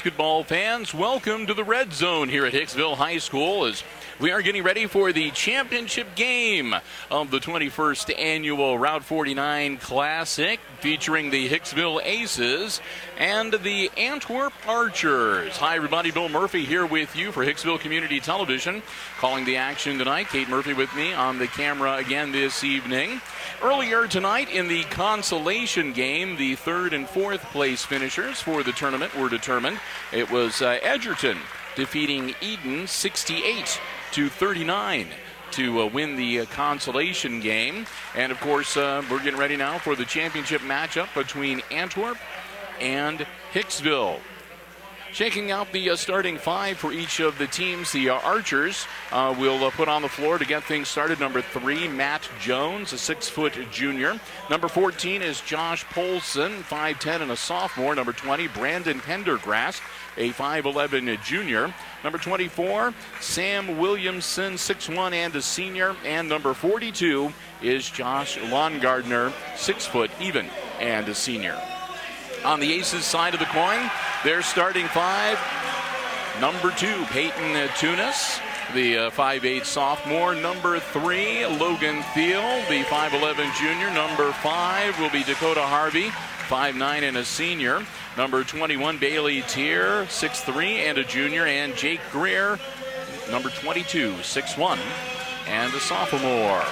basketball fans, welcome to the Red Zone here at Hicksville High School as we are getting ready for the championship game of the 21st annual Route 49 Classic featuring the Hicksville Aces and the Antwerp Archers. Hi everybody, Bill Murphy here with you for Hicksville Community Television. Calling the action tonight, Kate Murphy with me on the camera again this evening. Earlier tonight in the consolation game, the third and fourth place finishers for the tournament were determined. It was Edgerton defeating Eden 68-39 to win the consolation game. And of course, we're getting ready now for the championship matchup between Antwerp and Hicksville. Checking out the starting five for each of the teams, the Archers will put on the floor to get things started. Number 3, Matt Jones, a 6-foot junior. Number 14 is Josh Polson, 5'10" and a sophomore. Number 20, Brandon Pendergrass, a 5'11" junior. Number 24, Sam Williamson, 6'1" and a senior. And number 42 is Josh Longardner, 6 foot even and a senior. On the Aces side of the coin, their starting five. Number 2, Peyton Tunis, the 5'8" sophomore. Number 3, Logan Thiel, the 5'11" junior. Number 5 will be Dakota Harvey, 5'9" and a senior. Number 21, Bailey Tier, 6'3" and a junior. And Jake Greer, number 22, 6'1" and a sophomore.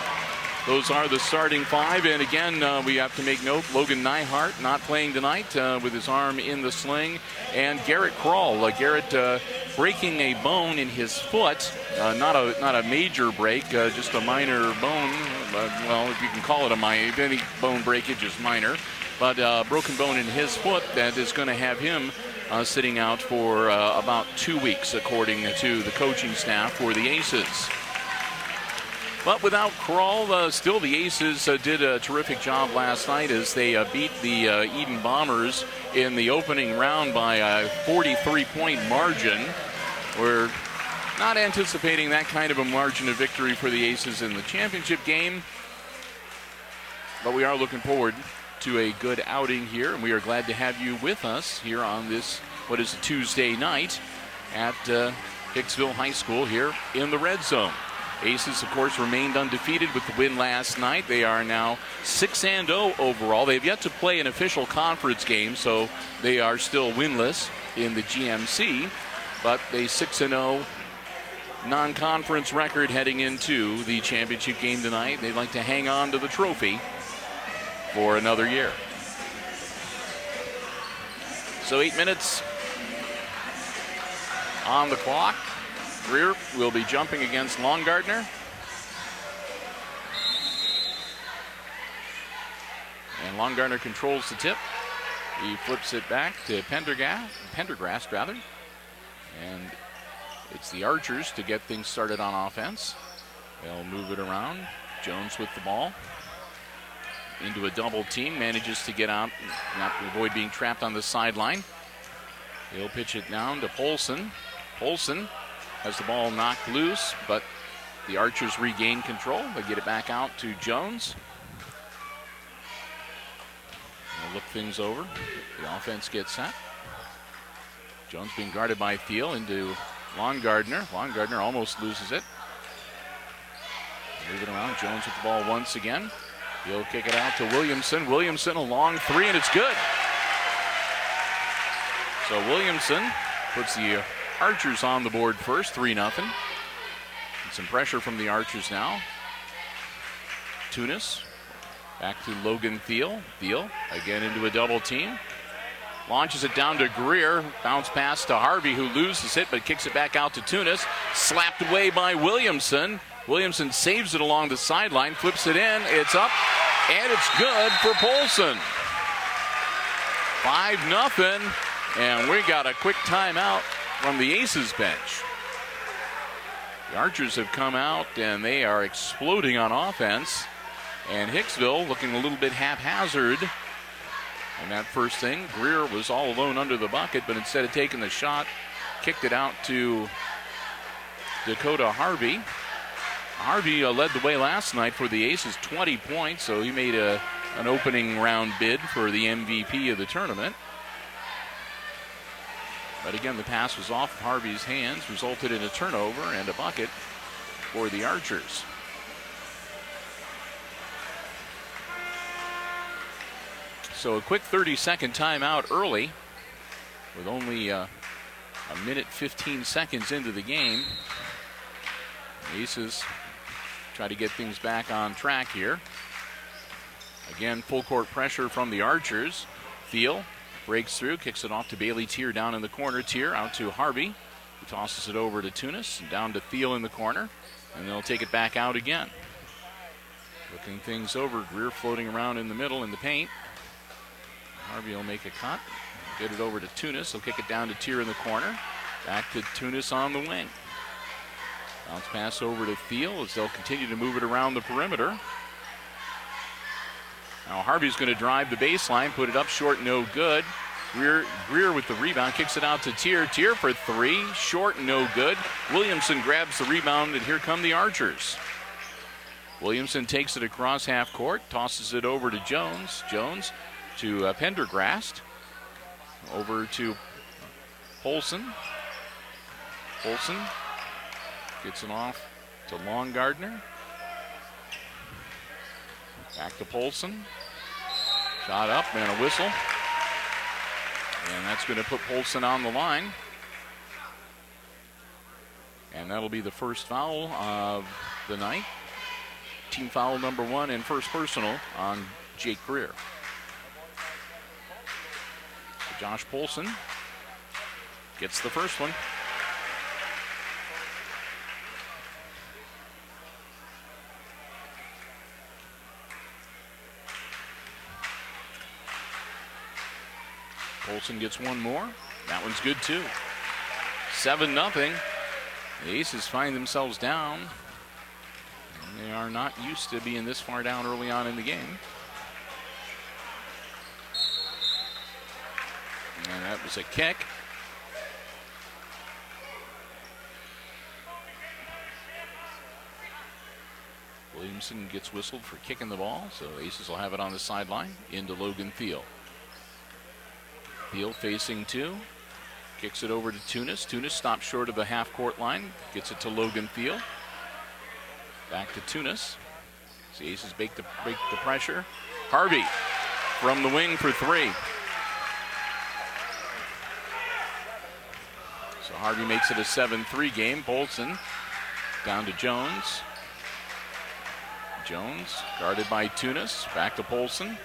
Those are the starting five. And again, we have to make note, Logan Nyhart not playing tonight with his arm in the sling. And Garrett Krall. Garrett breaking a bone in his foot. Not a major break, just a minor bone. Well, if you can call it a minor, any bone breakage is minor. But broken bone in his foot that is going to have him sitting out for about 2 weeks, according to the coaching staff for the Aces. But without Krall, still the Aces did a terrific job last night as they beat the Eden Bombers in the opening round by a 43-point margin. We're not anticipating that kind of a margin of victory for the Aces in the championship game, but we are looking forward to a good outing here, and we are glad to have you with us here on this, what is a Tuesday night at Hicksville High School here in the Red Zone. Aces, of course, remained undefeated with the win last night. They are now 6-0 overall. They've yet to play an official conference game, so they are still winless in the GMC, but a 6-0 non-conference record heading into the championship game tonight. They'd like to hang on to the trophy for another year. So 8 minutes on the clock. Greer will be jumping against Longardner. And Longardner controls the tip. He flips it back to Pendergrass, rather. And it's the Archers to get things started on offense. They'll move it around. Jones with the ball. Into a double team, manages to get out, not to avoid being trapped on the sideline. He'll pitch it down to Polson. Polson has the ball knocked loose, but the Archers regain control. They get it back out to Jones. They'll look things over. The offense gets set. Jones being guarded by Thiel into Longardner. Longardner almost loses it. Move it around. Jones with the ball once again. He'll kick it out to Williamson. Williamson, a long three, and it's good. So Williamson puts the Archers on the board first, 3-0. And some pressure from the Archers now. Tunis back to Logan Thiel. Thiel again into a double team. Launches it down to Greer. Bounce pass to Harvey, who loses it, but kicks it back out to Tunis. Slapped away by Williamson. Williamson saves it along the sideline, flips it in, it's up, and it's good for Polson. 5-0, and we got a quick timeout from the Aces bench. The Archers have come out, and they are exploding on offense, and Hicksville looking a little bit haphazard. And that first thing, Greer was all alone under the bucket, but instead of taking the shot, kicked it out to Dakota Harvey. Harvey led the way last night for the Aces, 20 points, so he made an opening round bid for the MVP of the tournament. But again, the pass was off Harvey's hands, resulted in a turnover and a bucket for the Archers. So a quick 30-second timeout early with only a minute 15 seconds into the game. The Aces try to get things back on track here. Again, full court pressure from the Archers. Thiel breaks through, kicks it off to Bailey Tier down in the corner. Tier out to Harvey. He tosses it over to Tunis and down to Thiel in the corner. And they'll take it back out again. Looking things over, Greer floating around in the middle in the paint. Harvey will make a cut. Get it over to Tunis. He'll kick it down to Tier in the corner. Back to Tunis on the wing. Bounce pass over to Thiel as they'll continue to move it around the perimeter. Now Harvey's going to drive the baseline, put it up short, no good. Greer with the rebound, kicks it out to Tier. Tier for three, short, no good. Williamson grabs the rebound, and here come the Archers. Williamson takes it across half court, tosses it over to Jones. Jones to Pendergrast. Over to Polson. Polson gets it off to Longardner. Back to Polson. Shot up and a whistle. And that's going to put Polson on the line. And that'll be the first foul of the night. Team foul number 1 and first personal on Jake Greer. Josh Polson gets the first one. Polson gets one more. That one's good too. 7-0. The Aces find themselves down. And they are not used to being this far down early on in the game. And that was a kick. Williamson gets whistled for kicking the ball, so Aces will have it on the sideline into Logan Thiel. Thiel facing two, kicks it over to Tunis. Tunis stops short of the half-court line, gets it to Logan Thiel. Back to Tunis. The Aces break the pressure. Harvey from the wing for three. So Harvey makes it a 7-3 game. Polson down to Jones. Jones guarded by Tunis. Back to Polson.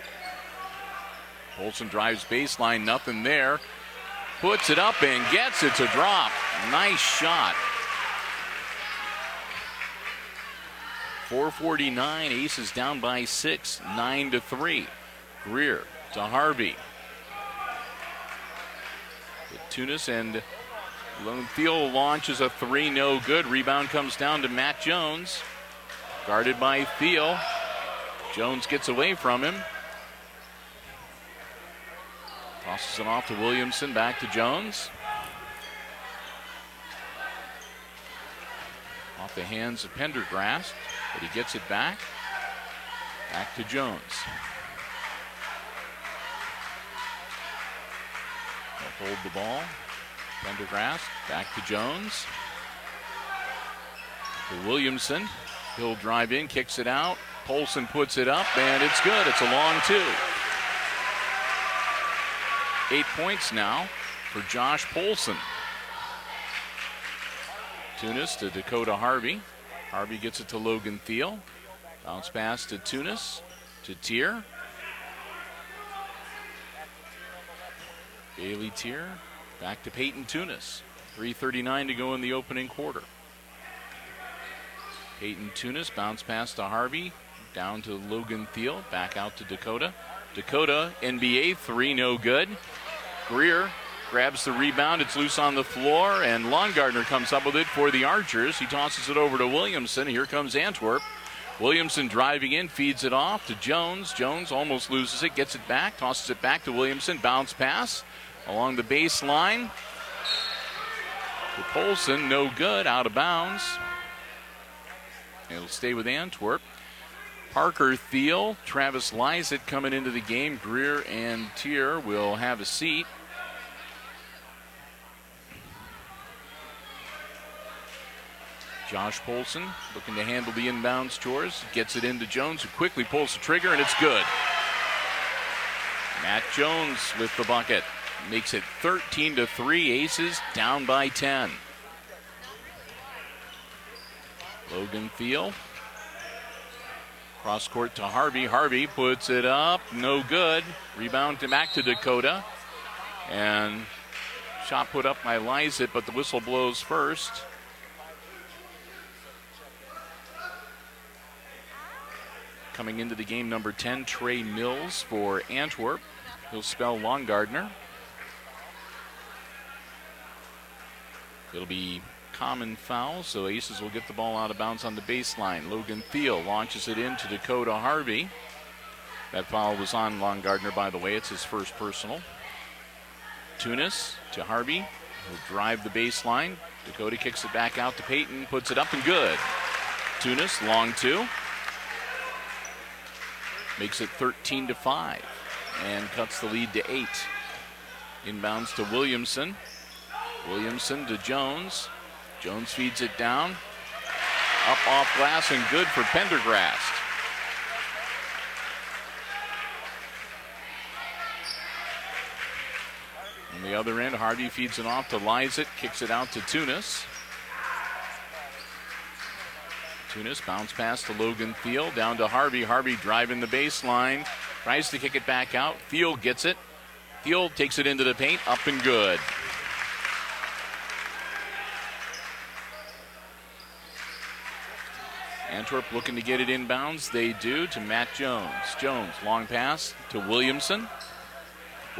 Polson drives baseline, nothing there. Puts it up and gets it to drop. Nice shot. 4:49, Aces down by 6, 9-3. Greer to Harvey. With Tunis and Thiel launches a three, no good. Rebound comes down to Matt Jones. Guarded by Thiel. Jones gets away from him. Tosses it off to Williamson, back to Jones. Off the hands of Pendergrast, but he gets it back. Back to Jones. They'll hold the ball. Pendergrast, back to Jones. To Williamson. He'll drive in, kicks it out. Polson puts it up, and it's good. It's a long two. 8 points now for Josh Polson. Tunis to Dakota Harvey. Harvey gets it to Logan Thiel. Bounce pass to Tunis, to Tier. Bailey Tier, back to Peyton Tunis. 3:39 to go in the opening quarter. Peyton Tunis, bounce pass to Harvey, down to Logan Thiel, back out to Dakota. Dakota, NBA three, no good. Greer grabs the rebound, it's loose on the floor, and Longardner comes up with it for the Archers. He tosses it over to Williamson. Here comes Antwerp. Williamson driving in, feeds it off to Jones. Jones almost loses it, gets it back, tosses it back to Williamson. Bounce pass along the baseline to Polson, no good, out of bounds. It'll stay with Antwerp. Parker, Thiel, Travis Lysit coming into the game. Greer and Tier will have a seat. Josh Polson looking to handle the inbounds chores. Gets it into Jones, who quickly pulls the trigger, and it's good. Matt Jones with the bucket. Makes it 13-3. Aces down by 10. Logan Thiel. Cross court to Harvey. Harvey puts it up. No good. Rebound back to Dakota. And shot put up by Lysit, but the whistle blows first. Coming into the game, number 10, Trey Mills for Antwerp. He'll spell Longardner. It'll be common foul, so Aces will get the ball out of bounds on the baseline. Logan Thiel launches it into Dakota Harvey. That foul was on Longardner, by the way. It's his first personal. Tunis to Harvey. He'll drive the baseline. Dakota kicks it back out to Payton, puts it up and good. Tunis, long two. Makes it 13-5 and cuts the lead to 8. Inbounds to Williamson. Williamson to Jones. Jones feeds it down. Up off glass and good for Pendergrast. On the other end, Harvey feeds it off to Lysit, kicks it out to Tunis. Tunis bounce pass to Logan Thiel, down to Harvey. Harvey driving the baseline, tries to kick it back out. Thiel gets it. Thiel takes it into the paint, up and good. Antwerp looking to get it inbounds. They do to Matt Jones. Jones, long pass to Williamson.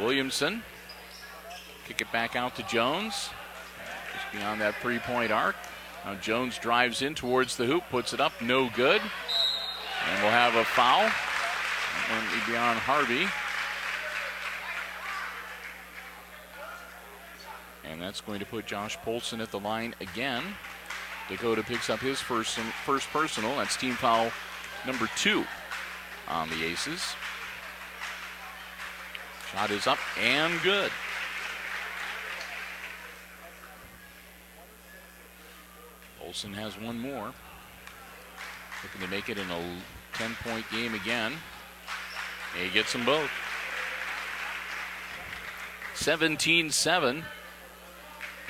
Williamson, kick it back out to Jones. Just beyond that three-point arc. Now Jones drives in towards the hoop, puts it up, no good. And we'll have a foul. That one will be on Harvey. And that's going to put Josh Polson at the line again. Dakota picks up his first personal. That's team foul number 2 on the Aces. Shot is up and good. Olsen has one more. Looking to make it in a 10-point game again. And he gets them both. 17-7.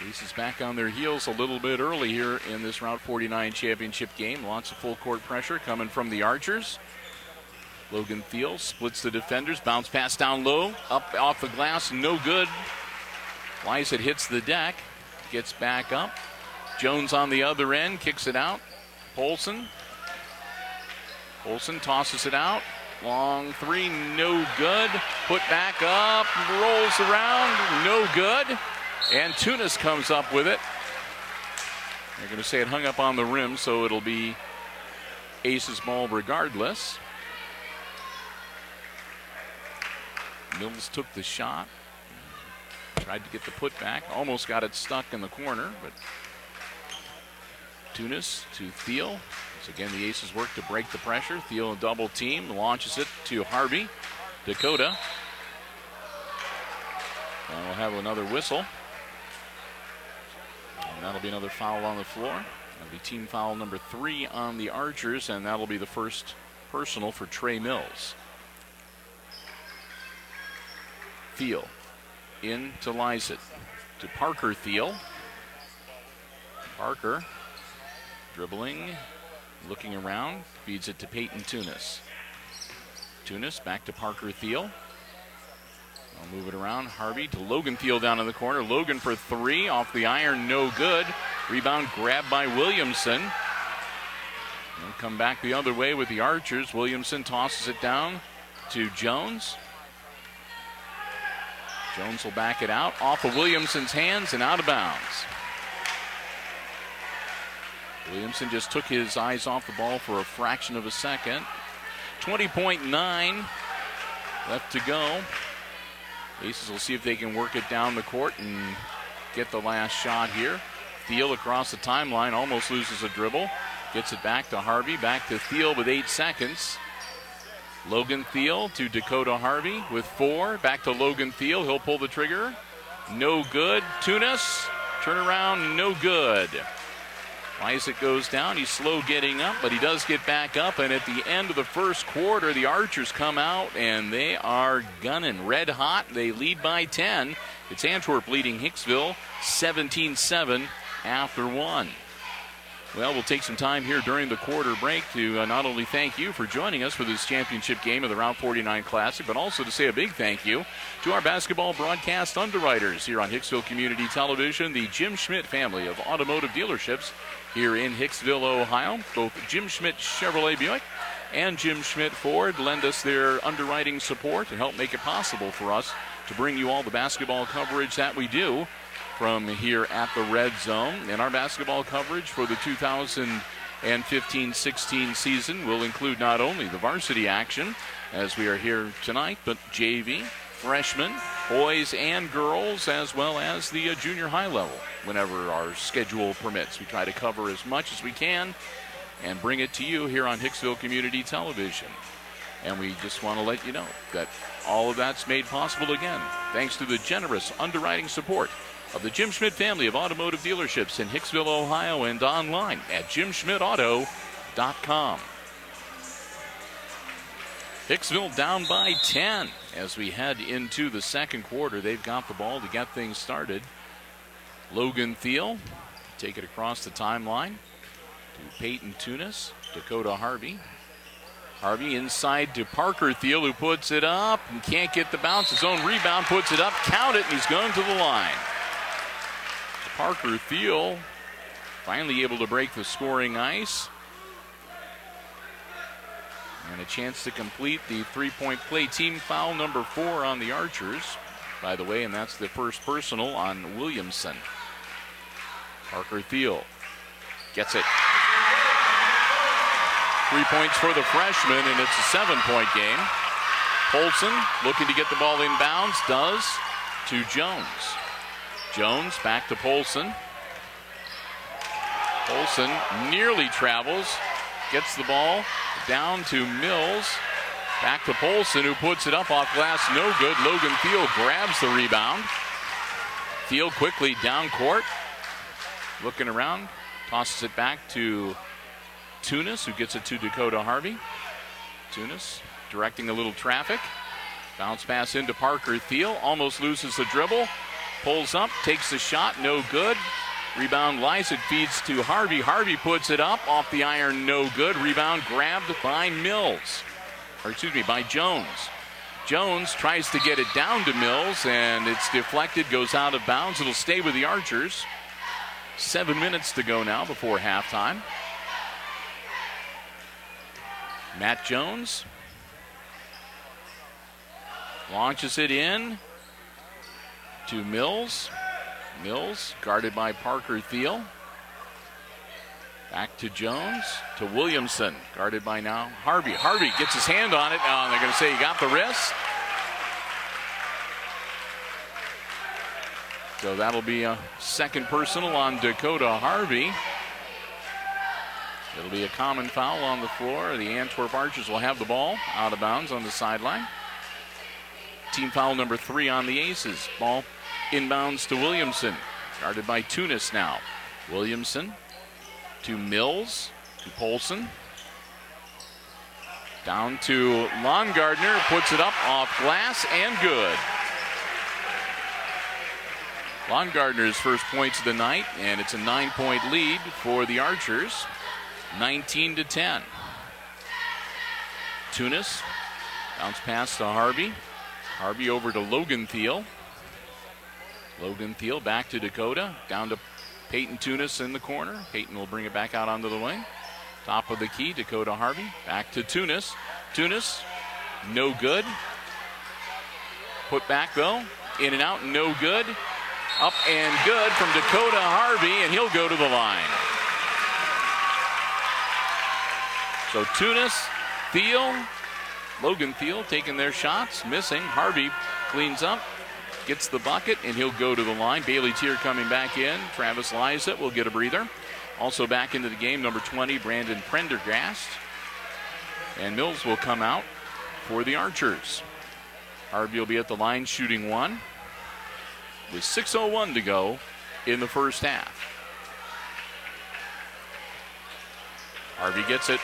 Aces back on their heels a little bit early here in this Route 49 championship game. Lots of full court pressure coming from the Archers. Logan Thiel splits the defenders. Bounce pass down low. Up off the glass. No good. Lysit hits the deck. Gets back up. Jones on the other end, kicks it out. Polson tosses it out. Long three, no good. Put back up, rolls around, no good. And Tunis comes up with it. They're going to say it hung up on the rim, so it'll be Aces ball regardless. Mills took the shot. Tried to get the putback. Almost got it stuck in the corner, but Tunis to Thiel. So again, the Aces work to break the pressure. Thiel a double team, launches it to Harvey. Dakota. And we'll have another whistle. And that'll be another foul on the floor. That'll be team foul number 3 on the Archers, and that'll be the first personal for Trey Mills. Thiel in to Lysit. To Parker Thiel. Parker dribbling, looking around, feeds it to Payton Tunis. Tunis back to Parker Thiel. I'll move it around. Harvey to Logan Thiel down in the corner. Logan for 3 off the iron, no good. Rebound grabbed by Williamson. And come back the other way with the Archers. Williamson tosses it down to Jones. Jones will back it out off of Williamson's hands and out of bounds. Williamson just took his eyes off the ball for a fraction of a second. 20.9 left to go. Aces will see if they can work it down the court and get the last shot here. Thiel across the timeline, almost loses a dribble. Gets it back to Harvey, back to Thiel with 8 seconds. Logan Thiel to Dakota Harvey with 4. Back to Logan Thiel, he'll pull the trigger. No good. Tunis, turn around, no good. Isaac goes down. He's slow getting up, but he does get back up. And at the end of the first quarter, the Archers come out, and they are gunning red hot. They lead by 10. It's Antwerp leading Hicksville 17-7 after one. Well, we'll take some time here during the quarter break to not only thank you for joining us for this championship game of the Route 49 Classic, but also to say a big thank you to our basketball broadcast underwriters here on Hicksville Community Television, the Jim Schmidt family of automotive dealerships here in Hicksville, Ohio. Both Jim Schmidt Chevrolet Buick and Jim Schmidt Ford lend us their underwriting support to help make it possible for us to bring you all the basketball coverage that we do from here at the Red Zone. And our basketball coverage for the 2015-16 season will include not only the varsity action as we are here tonight, but JV, freshmen, boys and girls, as well as the junior high level whenever our schedule permits. We try to cover as much as we can and bring it to you here on Hicksville Community Television. And we just want to let you know that all of that's made possible again thanks to the generous underwriting support of the Jim Schmidt family of automotive dealerships in Hicksville, Ohio, and online at jimschmidtauto.com. Hicksville down by 10 as we head into the second quarter. They've got the ball to get things started. Logan Thiel take it across the timeline to Peyton Tunis, Dakota Harvey. Harvey inside to Parker Thiel, who puts it up and can't get the bounce. His own rebound, puts it up, count it, and he's going to the line. Parker Thiel finally able to break the scoring ice. And a chance to complete the three-point play. Team foul number 4 on the Archers, by the way, and that's the first personal on Williamson. Parker Thiel gets it. 3 points for the freshman, and it's a 7-point game. Polson looking to get the ball inbounds, does, to Jones. Jones back to Polson. Polson nearly travels, gets the ball down to Mills. Back to Polson, who puts it up off glass, no good. Logan Thiel grabs the rebound. Thiel quickly down court, looking around, tosses it back to Tunis, who gets it to Dakota Harvey. Tunis directing a little traffic. Bounce pass into Parker Thiel, almost loses the dribble. Pulls up, takes the shot, no good. Rebound Lysak feeds to Harvey. Harvey puts it up, off the iron, no good. Rebound grabbed by Mills. By Jones. Jones tries to get it down to Mills, and it's deflected, goes out of bounds. It'll stay with the Archers. 7 minutes to go now before halftime. Matt Jones launches it in to Mills. Mills guarded by Parker Thiel. Back to Jones, to Williamson, guarded by now Harvey. Harvey gets his hand on it. Oh, they're going to say he got the wrist. So that'll be a second personal on Dakota Harvey. It'll be a common foul on the floor. The Antwerp Archers will have the ball out of bounds on the sideline. Team foul number 3 on the Aces. Ball inbounds to Williamson, guarded by Tunis now. Williamson to Mills, to Polson. Down to Longardner, puts it up off glass and good. Longardner's first points of the night, and it's a 9-point lead for the Archers, 19-10. Tunis, bounce pass to Harvey. Harvey over to Logan Thiel. Logan Thiel back to Dakota, down to Peyton Tunis in the corner. Peyton will bring it back out onto the wing. Top of the key, Dakota Harvey. Back to Tunis. Tunis, no good. Put back though, in and out, no good. Up and good from Dakota Harvey, and he'll go to the line. So Tunis, Thiel, Logan Thiel taking their shots, missing. Harvey cleans up, gets the bucket, and he'll go to the line. Bailey Tier coming back in. Travis Lysa will get a breather. Also back into the game, number 20, Brandon Prendergast. And Mills will come out for the Archers. Harvey will be at the line shooting one with 6:01 to go in the first half. Harvey gets it.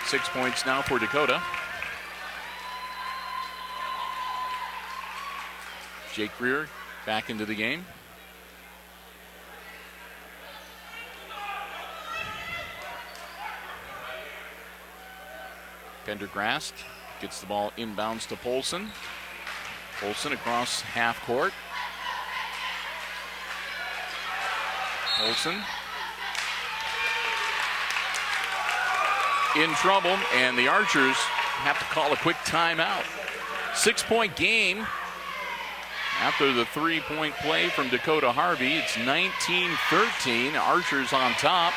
6 points now for Dakota. Jake Greer back into the game. Pendergrast gets the ball inbounds to Polson. Polson across half court. Polson in trouble, and the Archers have to call a quick timeout. 6-point game after the 3-point play from Dakota Harvey. It's 19-13. Archers on top.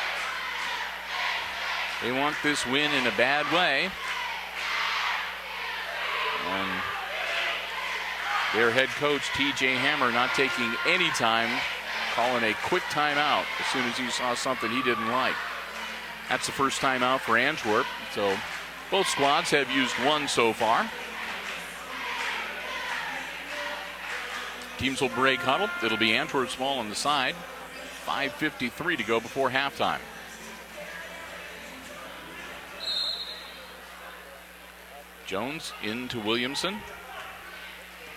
They want this win in a bad way. And their head coach, TJ Hammer, not taking any time, calling a quick timeout as soon as he saw something he didn't like. That's the first timeout for Antwerp. So both squads have used one so far. Teams will break huddle. It'll be Antwerp's ball on the side. 5:53 to go before halftime. Jones into Williamson.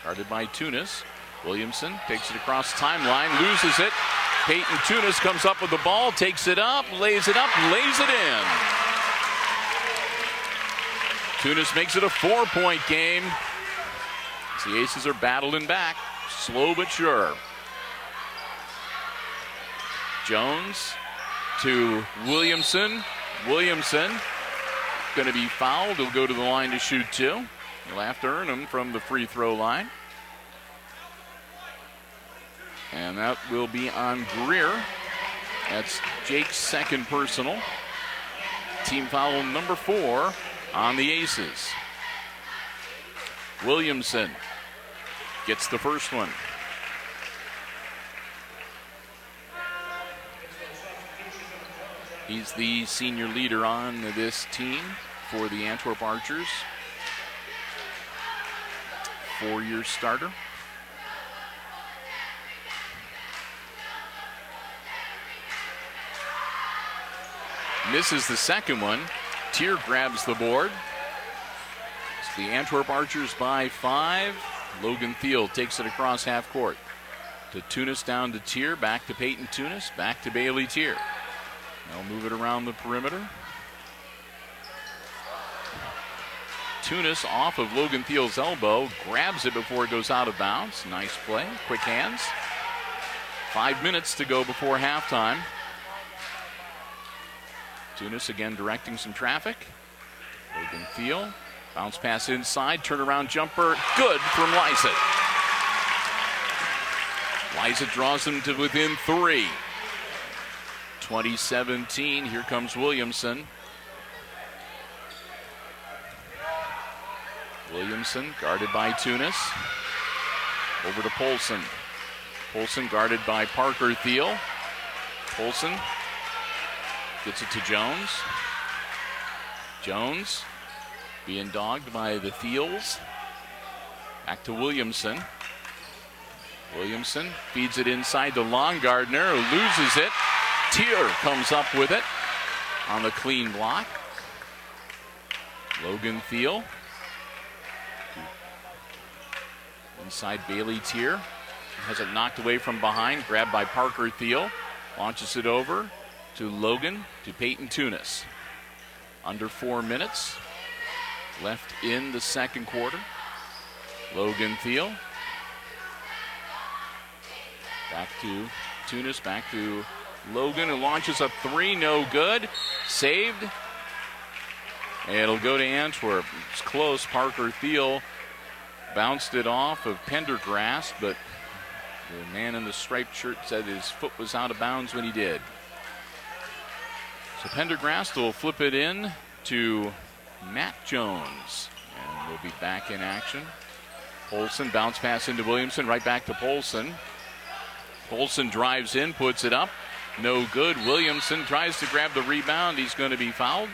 Guarded by Tunis. Williamson takes it across timeline, loses it. Peyton Tunis comes up with the ball, takes it up, lays it in. Tunis makes it a 4-point game. The Aces are battling back, slow but sure. Jones to Williamson. Williamson going to be fouled. He'll go to the line to shoot two. He'll have to earn him from the free throw line. And that will be on Greer. That's Jake's second personal. Team foul number 4 on the Aces. Williamson gets the first one. He's the senior leader on this team for the Antwerp Archers. 4-year starter. Misses the second one. Tier grabs the board. It's the Antwerp Archers by 5. Logan Thiel takes it across half court. To Tunis, down to Tier, back to Peyton Tunis, back to Bailey Tier. They'll move it around the perimeter. Tunis off of Logan Thiel's elbow, grabs it before it goes out of bounds. Nice play, quick hands. 5 minutes to go before halftime. Tunis again directing some traffic. Logan Thiel, bounce pass inside, turnaround jumper, good from Lysett. Lysett draws them to within 3. 2017, here comes Williamson. Williamson guarded by Tunis. Over to Polson. Polson guarded by Parker Thiel. Polson gets it to Jones. Jones being dogged by the Thiels. Back to Williamson. Williamson feeds it inside to Longardner, who loses it. Tier comes up with it on the clean block. Logan Thiel. Inside Bailey Tier. Has it knocked away from behind, grabbed by Parker Thiel. Launches it over to Logan, to Peyton Tunis. Under 4 minutes left in the second quarter. Logan Thiel. Back to Tunis, back to Logan, who launches a 3, no good. Saved. And it'll go to Antwerp. It's close. Parker Thiel bounced it off of Pendergrast, but the man in the striped shirt said his foot was out of bounds when he did. So Pendergrast will flip it in to Matt Jones, and we'll be back in action. Polson, bounce pass into Williamson, right back to Polson. Polson drives in, puts it up. No good. Williamson tries to grab the rebound. He's going to be fouled.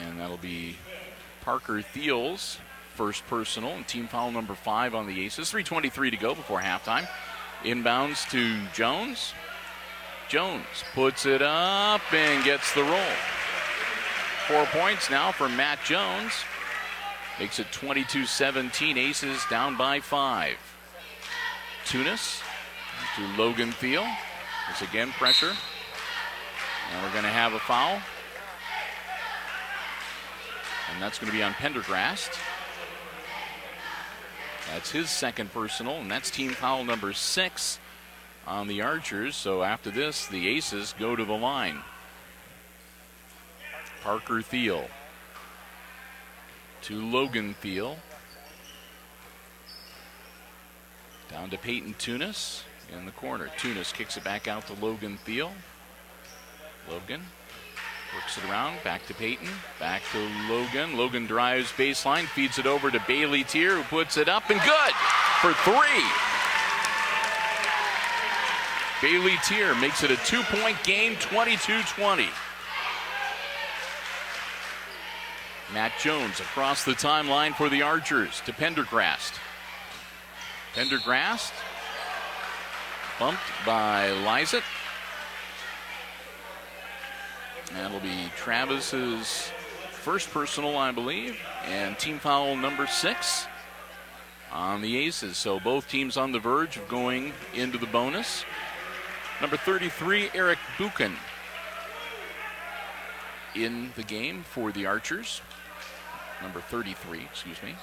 And that'll be Parker Thiel's first personal and team foul number 5 on the Aces. 3:23 to go before halftime. Inbounds to Jones. Jones puts it up and gets the roll. 4 points now for Matt Jones. Makes it 22-17. Aces down by 5. Tunis to Logan Thiel. There's again pressure. And we're going to have a foul. And that's going to be on Pendergrast. That's his second personal, and that's team foul number 6 on the Archers. So after this, the Aces go to the line. Parker Thiel to Logan Thiel. Down to Peyton Tunis in the corner. Tunis kicks it back out to Logan Thiel. Logan works it around, back to Peyton, back to Logan. Logan drives baseline, feeds it over to Bailey Tier, who puts it up and good for 3. Bailey Tier makes it a 2-point game, 22-20. Matt Jones across the timeline for the Archers to Pendergrast. Pendergrast bumped by Lysett. That'll be Travis's first personal, I believe, and team foul number 6 on the Aces. So both teams on the verge of going into the bonus. Number 33, Eric Buchan in the game for the Archers. Number 33, excuse me.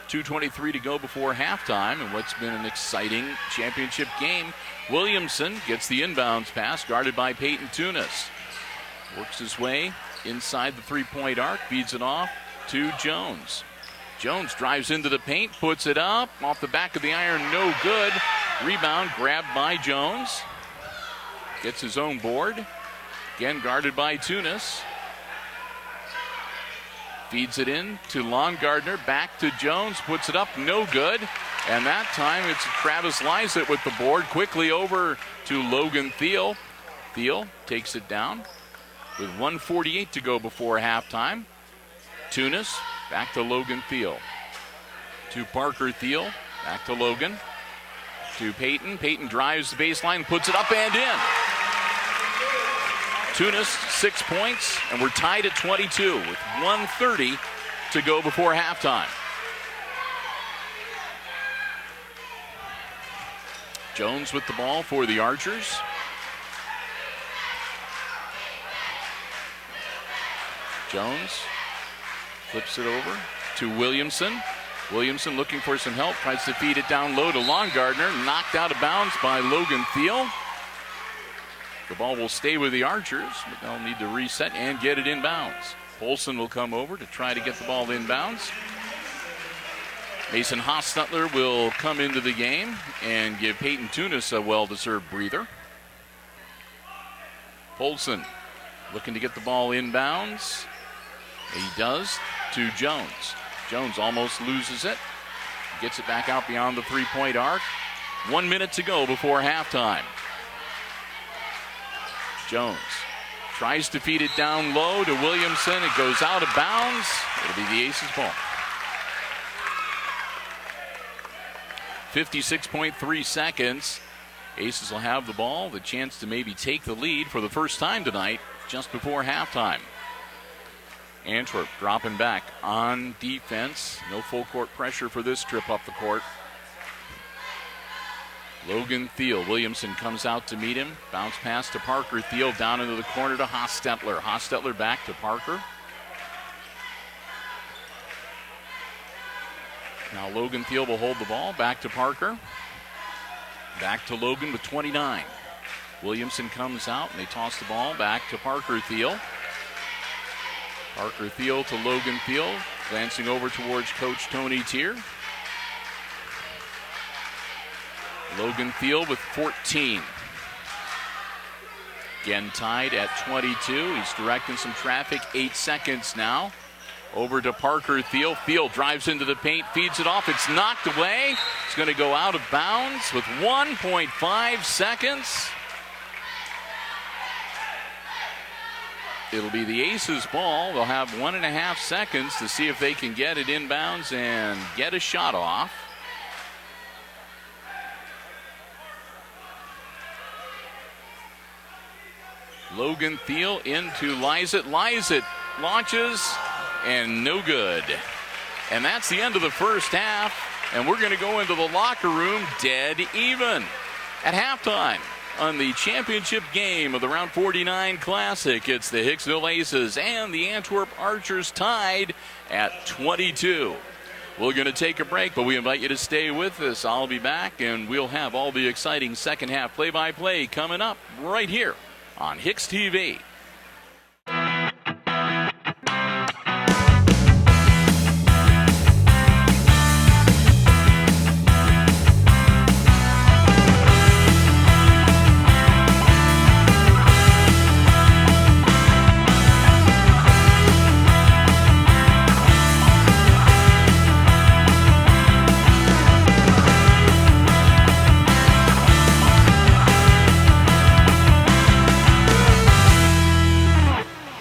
.223 to go before halftime, and what's been an exciting championship game. Williamson gets the inbounds pass, guarded by Peyton Tunis. Works his way inside the three-point arc, feeds it off to Jones. Jones drives into the paint, puts it up, off the back of the iron, no good. Rebound grabbed by Jones. Gets his own board. Again guarded by Tunis. Feeds it in to Longardner, back to Jones, puts it up, no good. And that time it's Travis Lysett with the board, quickly over to Logan Thiel. Thiel takes it down with 1:48 to go before halftime. Tunis, back to Logan Thiel. To Parker Thiel, back to Logan. To Peyton. Peyton drives the baseline, puts it up and in. Tunis, 6 points, and we're tied at 22 with 1:30 to go before halftime. Jones with the ball for the Archers. Jones flips it over to Williamson. Williamson looking for some help, tries to feed it down low to Longardner, knocked out of bounds by Logan Thiel. The ball will stay with the Archers, but they'll need to reset and get it inbounds. Polson will come over to try to get the ball inbounds. Mason Hostetler will come into the game and give Peyton Tunis a well-deserved breather. Polson looking to get the ball inbounds. He does to Jones. Jones almost loses it. Gets it back out beyond the three-point arc. 1 minute to go before halftime. Jones tries to feed it down low to Williamson. It goes out of bounds. It'll be the Aces' ball. 56.3 seconds. Aces will have the ball, the chance to maybe take the lead for the first time tonight, just before halftime. Antwerp dropping back on defense. No full court pressure for this trip up the court. Logan Thiel. Williamson comes out to meet him. Bounce pass to Parker Thiel down into the corner to Hostetler. Hostetler back to Parker. Now Logan Thiel will hold the ball. Back to Parker. Back to Logan with 29. Williamson comes out and they toss the ball back to Parker Thiel. Parker Thiel to Logan Thiel. Glancing over towards Coach Tony Tier. Logan Thiel with 14. Again tied at 22. He's directing some traffic. 8 seconds now. Over to Parker Thiel. Thiel drives into the paint, feeds it off. It's knocked away. It's going to go out of bounds with 1.5 seconds. It'll be the Aces ball. They'll have 1.5 seconds to see if they can get it inbounds and get a shot off. Logan Thiel into Lyset. Lyset launches and no good. And that's the end of the first half. And we're going to go into the locker room dead even at halftime. On the championship game of the Round 49 Classic, it's the Hicksville Aces and the Antwerp Archers tied at 22. We're going to take a break, but we invite you to stay with us. I'll be back, and we'll have all the exciting second half play-by-play coming up right here on HIX-TV.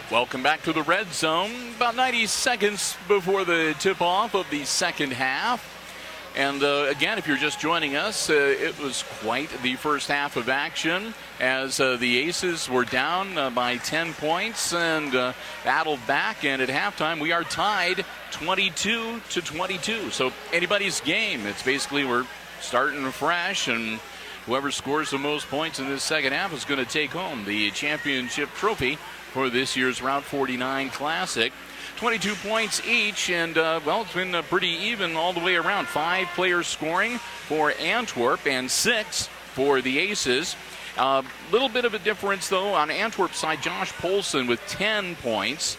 Welcome back to the Red Zone. About 90 seconds before the tip-off of the second half. And again, if you're just joining us, it was quite the first half of action as the Aces were down by 10 points and battled back. And at halftime, we are tied 22-22. So anybody's game. It's basically we're starting fresh, and whoever scores the most points in this second half is going to take home the championship trophy for this year's Round 49 Classic. 22 points each, and well, it's been pretty even all the way around. 5 players scoring for Antwerp and 6 for the Aces. Little bit of a difference, though, on Antwerp's side. Josh Polson with 10 points.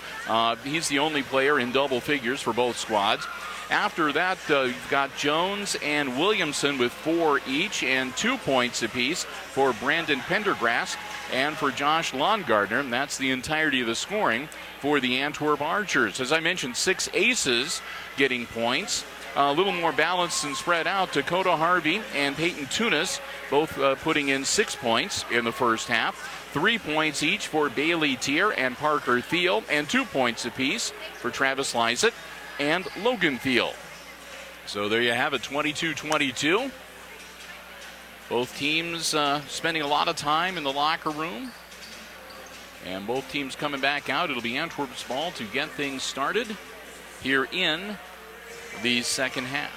He's the only player in double figures for both squads. After that, you've got Jones and Williamson with 4 each and 2 points apiece for Brandon Pendergrast and for Josh Longardner. And that's the entirety of the scoring for the Antwerp Archers. As I mentioned, 6 aces getting points. A little more balanced and spread out. Dakota Harvey and Peyton Tunis both putting in 6 points in the first half. 3 points each for Bailey Tier and Parker Thiel, and 2 points apiece for Travis Lyset and Logan Thiel. So there you have it, 22-22. Both teams spending a lot of time in the locker room. And both teams coming back out. It'll be Antwerp's ball to get things started here in the second half.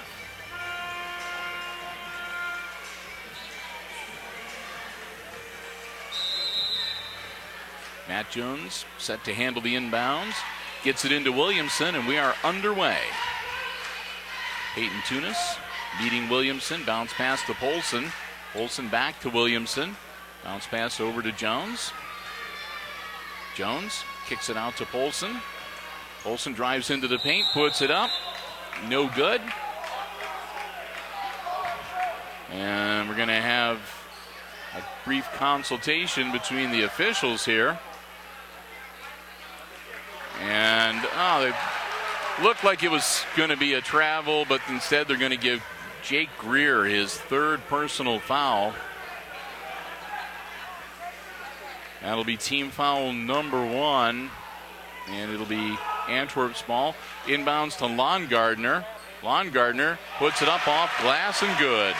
Matt Jones set to handle the inbounds. Gets it into Williamson, and we are underway. Peyton Tunis meeting Williamson. Bounce pass to Polson. Polson back to Williamson. Bounce pass over to Jones. Jones kicks it out to Polson. Polson drives into the paint, puts it up. No good. And we're going to have a brief consultation between the officials here. And it looked like it was going to be a travel, but instead they're going to give Jake Greer his 3rd personal foul. That'll be team foul number 1, and it'll be Antwerp's ball. Inbounds to Longardner. Longardner puts it up off glass and good.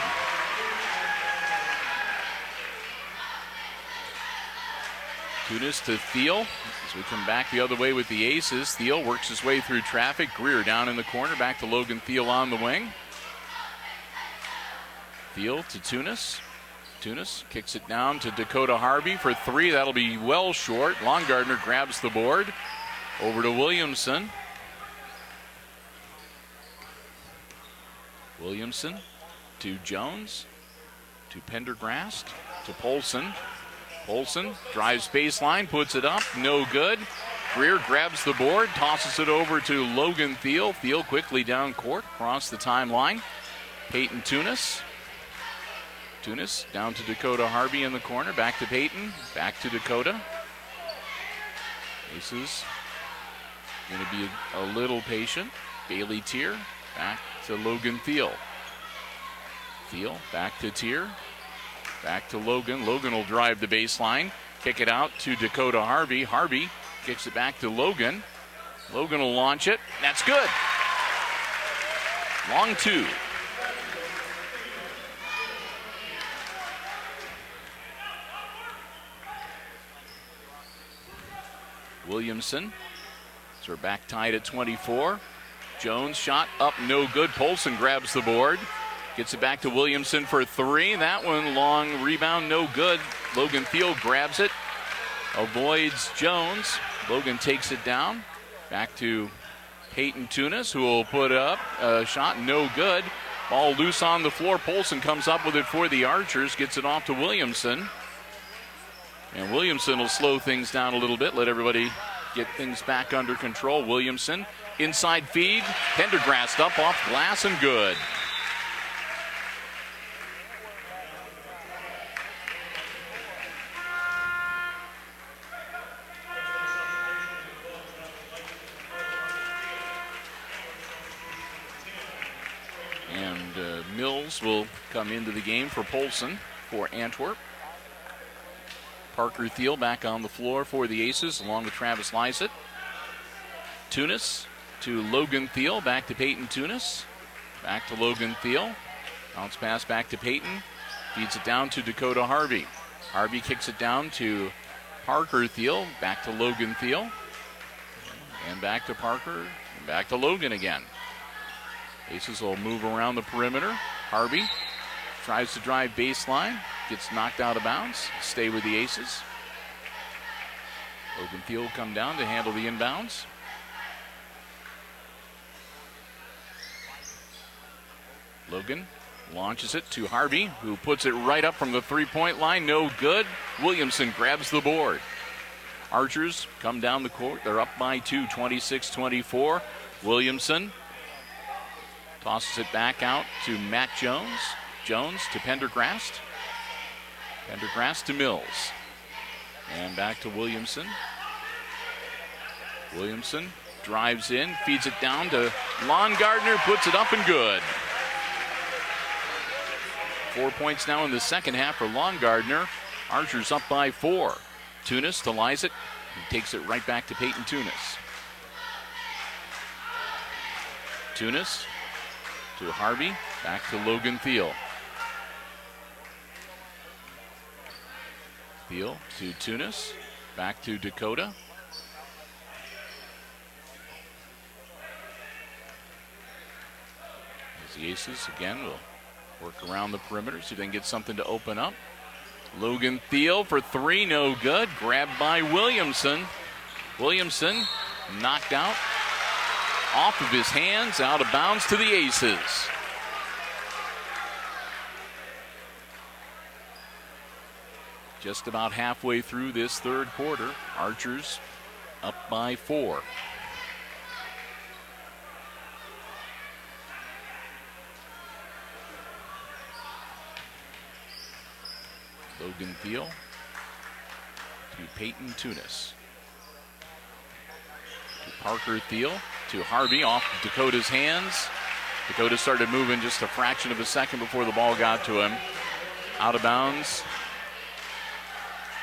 Tunis to Thiel. As we come back the other way with the Aces, Thiel works his way through traffic. Greer down in the corner, back to Logan Thiel on the wing. Thiel to Tunis. Tunis kicks it down to Dakota Harvey for 3. That'll be well short. Longardner grabs the board. Over to Williamson. Williamson to Jones. To Pendergrast. To Polson. Polson drives baseline, puts it up. No good. Greer grabs the board, tosses it over to Logan Thiel. Thiel quickly down court, across the timeline. Peyton Tunis. Tunis down to Dakota Harvey in the corner. Back to Peyton. Back to Dakota. Aces going to be a little patient. Bailey Tier back to Logan Thiel. Thiel back to Tier. Back to Logan. Logan will drive the baseline. Kick it out to Dakota Harvey. Harvey Kicks it back to Logan. Logan will launch it. That's good. Long two. Williamson. So we're back tied at 24. Jones shot up, no good. Polson grabs the board. Gets it back to Williamson for three. That one long rebound, no good. Logan Thiel grabs it. Avoids Jones. Logan takes it down. Back to Peyton Tunis, who will put up a shot, no good. Ball loose on the floor. Polson comes up with it for the Archers. Gets it off to Williamson. And Williamson will slow things down a little bit, let everybody get things back under control. Williamson, inside feed, Pendergrast up off glass and good. And Mills will come into the game for Polson for Antwerp. Parker Thiel back on the floor for the Aces, along with Travis Lysett. Tunis to Logan Thiel, back to Peyton Tunis. Back to Logan Thiel. Bounce pass back to Peyton. Feeds it down to Dakota Harvey. Harvey kicks it down to Parker Thiel, back to Logan Thiel. And back to Parker, and back to Logan again. Aces will move around the perimeter. Harvey tries to drive baseline. Gets knocked out of bounds. Stay with the Aces. Logan Thiel will come down to handle the inbounds. Logan launches it to Harvey, who puts it right up from the three-point line. No good. Williamson grabs the board. Archers come down the court. They're up by two, 26-24. Williamson tosses it back out to Matt Jones. Jones to Pendergrast. Pendergrast to Mills. And back to Williamson. Williamson drives in, feeds it down to Lon Gardner, puts it up and good. 4 points now in the second half for Lon Gardner. Archers up by four. Tunis to Lysett. He takes it right back to Peyton Tunis. Tunis to Harvey, back to Logan Thiel. Thiel to Tunis, back to Dakota. As the Aces again will work around the perimeter, see if they can get something to open up. Logan Thiel for three, no good. Grabbed by Williamson. Williamson knocked out off of his hands, out of bounds to the Aces. Just about halfway through this third quarter, Archers up by four. Logan Thiel to Peyton Tunis. To Parker Thiel to Harvey, off Dakota's hands. Dakota started moving just a fraction of a second before the ball got to him. Out of bounds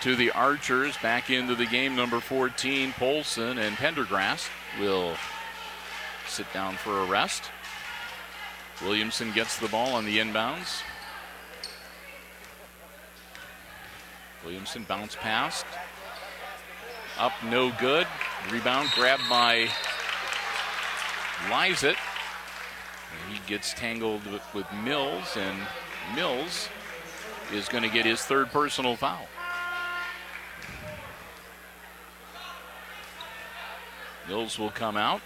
to the Archers. Back into the game, number 14, Polson, and Pendergrast will sit down for a rest. Williamson gets the ball on the inbounds. Williamson bounce pass. Up, no good. Rebound grabbed by Lysett. He gets tangled with Mills, and Mills is going to get his third personal foul. Mills will come out,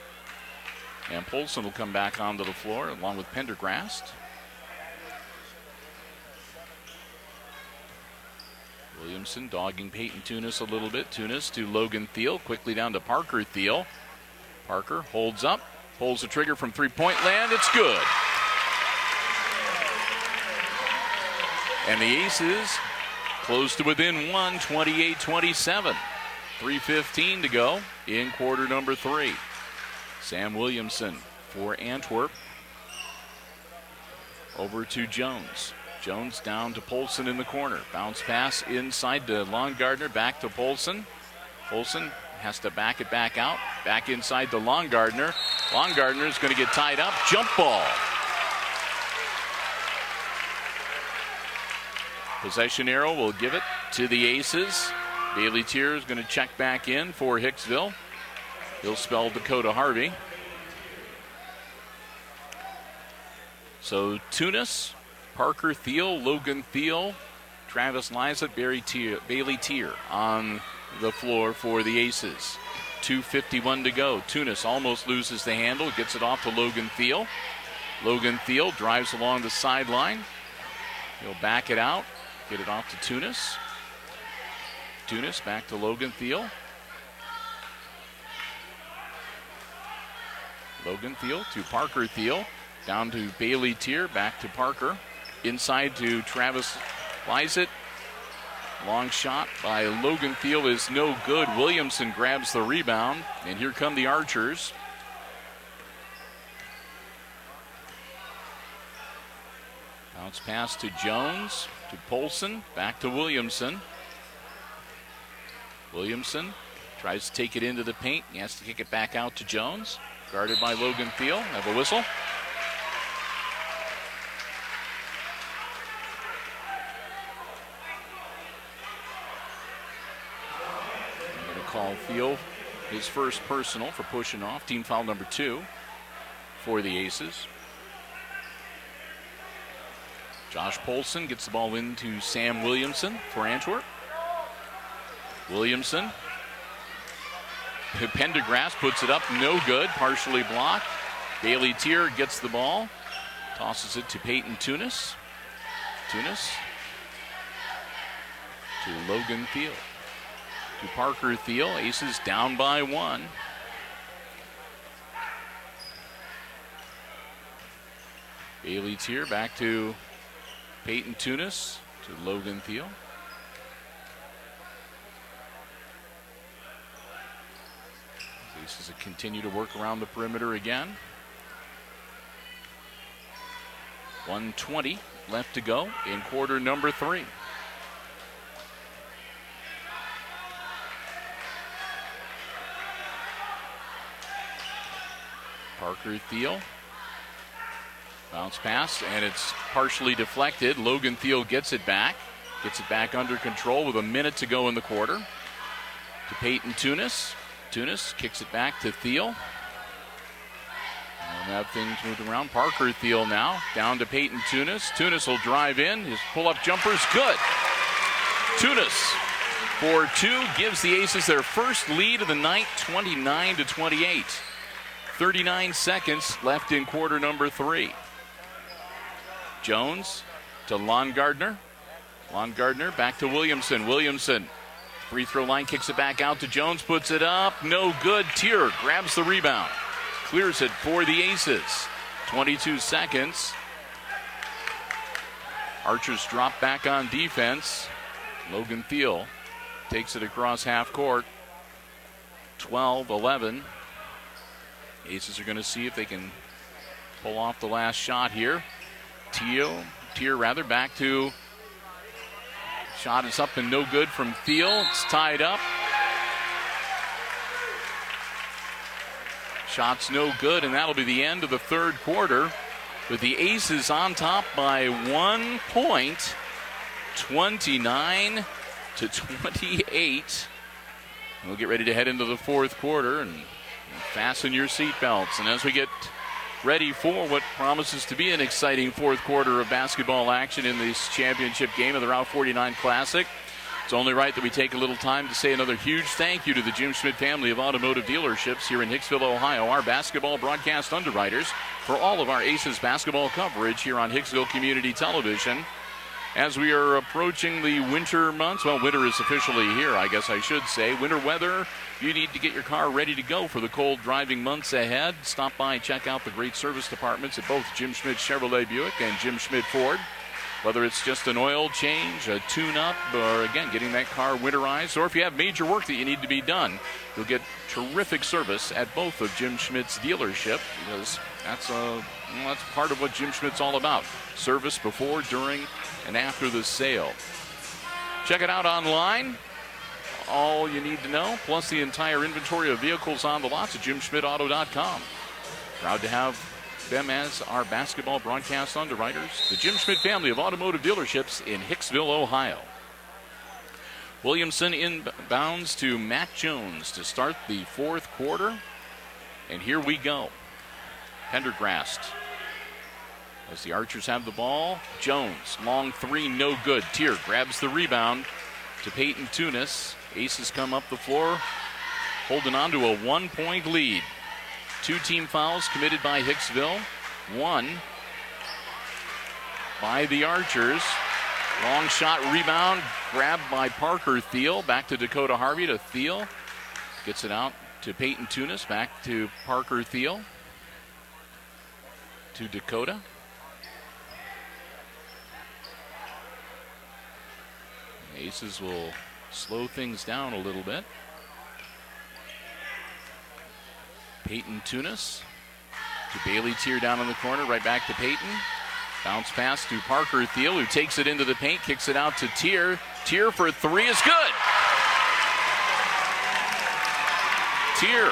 and Polson will come back onto the floor along with Pendergrast. Williamson dogging Peyton Tunis a little bit. Tunis to Logan Thiel, quickly down to Parker Thiel. Parker holds up, pulls the trigger from three-point land. It's good. And the Aces close to within one, 28-27. 3:15 to go in quarter number three. Sam Williamson for Antwerp. Over to Jones. Jones down to Polson in the corner. Bounce pass inside to Lon Gardner. Back to Polson. Polson has to back it back out. Back inside to Longardner. Longardner is going to get tied up. Jump ball. Possession arrow will give it to the Aces. Bailey Tier is going to check back in for Hicksville. He'll spell Dakota Harvey. So Tunis, Parker Thiel, Logan Thiel, Travis Lysack, Bailey Tier on the floor for the Aces. 2:51 to go. Tunis almost loses the handle, gets it off to Logan Thiel. Logan Thiel drives along the sideline. He'll back it out, get it off to Tunis. Tunis back to Logan Thiel. Logan Thiel to Parker Thiel. Down to Bailey Tier, back to Parker. Inside to Travis Lysack. Long shot by Logan Thiel is no good. Williamson grabs the rebound, and here come the Archers. Bounce pass to Jones, to Polson, back to Williamson. Williamson tries to take it into the paint. He has to kick it back out to Jones. Guarded by Logan Thiel. Have a whistle. I'm going to call Thiel his first personal for pushing off. Team foul number 2 for the Aces. Josh Polson gets the ball into Sam Williamson for Antwerp. Williamson. Pendergrass puts it up, no good, partially blocked. Bailey Tier gets the ball, tosses it to Peyton Tunis. Tunis to Logan Thiel. To Parker Thiel, Aces down by 1. Bailey Tier back to Peyton Tunis, to Logan Thiel. Aces continue to work around the perimeter again. 1:20 left to go in quarter number 3. Parker Thiel. Bounce pass, and it's partially deflected. Logan Thiel gets it back under control with a minute to go in the quarter. To Peyton Tunis. Tunis kicks it back to Thiel. And have things moving around. Parker Thiel now down to Peyton Tunis. Tunis will drive in. His pull-up jumper's good. Tunis for 2 gives the Aces their first lead of the night, 29-28. 39 seconds left in quarter number 3. Jones to Longardner. Longardner back to Williamson. Williamson. Free throw line, kicks it back out to Jones, puts it up, no good. Tier grabs the rebound, clears it for the Aces. 22 seconds. Archers drop back on defense. Logan Thiel takes it across half court. 12-11. Aces are going to see if they can pull off the last shot here. Tier back to. Shot is up and no good from Thiel. It's tied up. Shot's no good, and that'll be the end of the third quarter with the Aces on top by 1 point, 29-28. We'll get ready to head into the fourth quarter and fasten your seatbelts. And as we get ready for what promises to be an exciting fourth quarter of basketball action in this championship game of the Route 49 Classic, it's only right that we take a little time to say another huge thank you to the Jim Schmidt family of automotive dealerships here in Hicksville, Ohio, our basketball broadcast underwriters, for all of our Aces basketball coverage here on Hicksville Community Television. As we are approaching the winter months, well, winter is officially here, I guess I should say. Winter weather, you need to get your car ready to go for the cold driving months ahead. Stop by and check out the great service departments at both Jim Schmidt Chevrolet Buick and Jim Schmidt Ford. Whether it's just an oil change, a tune-up, or again, getting that car winterized, or if you have major work that you need to be done, you'll get terrific service at both of Jim Schmidt's dealership, because that's part of what Jim Schmidt's all about. Service before, during, and after the sale. Check it out online all you need to know, plus the entire inventory of vehicles on the lots at JimSchmidtAuto.com. Proud to have them as our basketball broadcast underwriters. The Jim Schmidt family of automotive dealerships in Hicksville, Ohio. Williamson inbounds to Matt Jones to start the fourth quarter. And here we go. Pendergrast as the Archers have the ball. Jones, long three, no good. Tier grabs the rebound to Peyton Tunis. Aces come up the floor, holding on to a 1-point lead. 2 team fouls committed by Hicksville. 1 by the Archers. Long shot rebound grabbed by Parker Thiel. Back to Dakota Harvey to Thiel. Gets it out to Peyton Tunis. Back to Parker Thiel. To Dakota. Aces will slow things down a little bit. Peyton Tunis to Bailey Tier down in the corner. Right back to Peyton. Bounce pass to Parker Thiel, who takes it into the paint, kicks it out to Tier. Tier for 3 is good. Tier,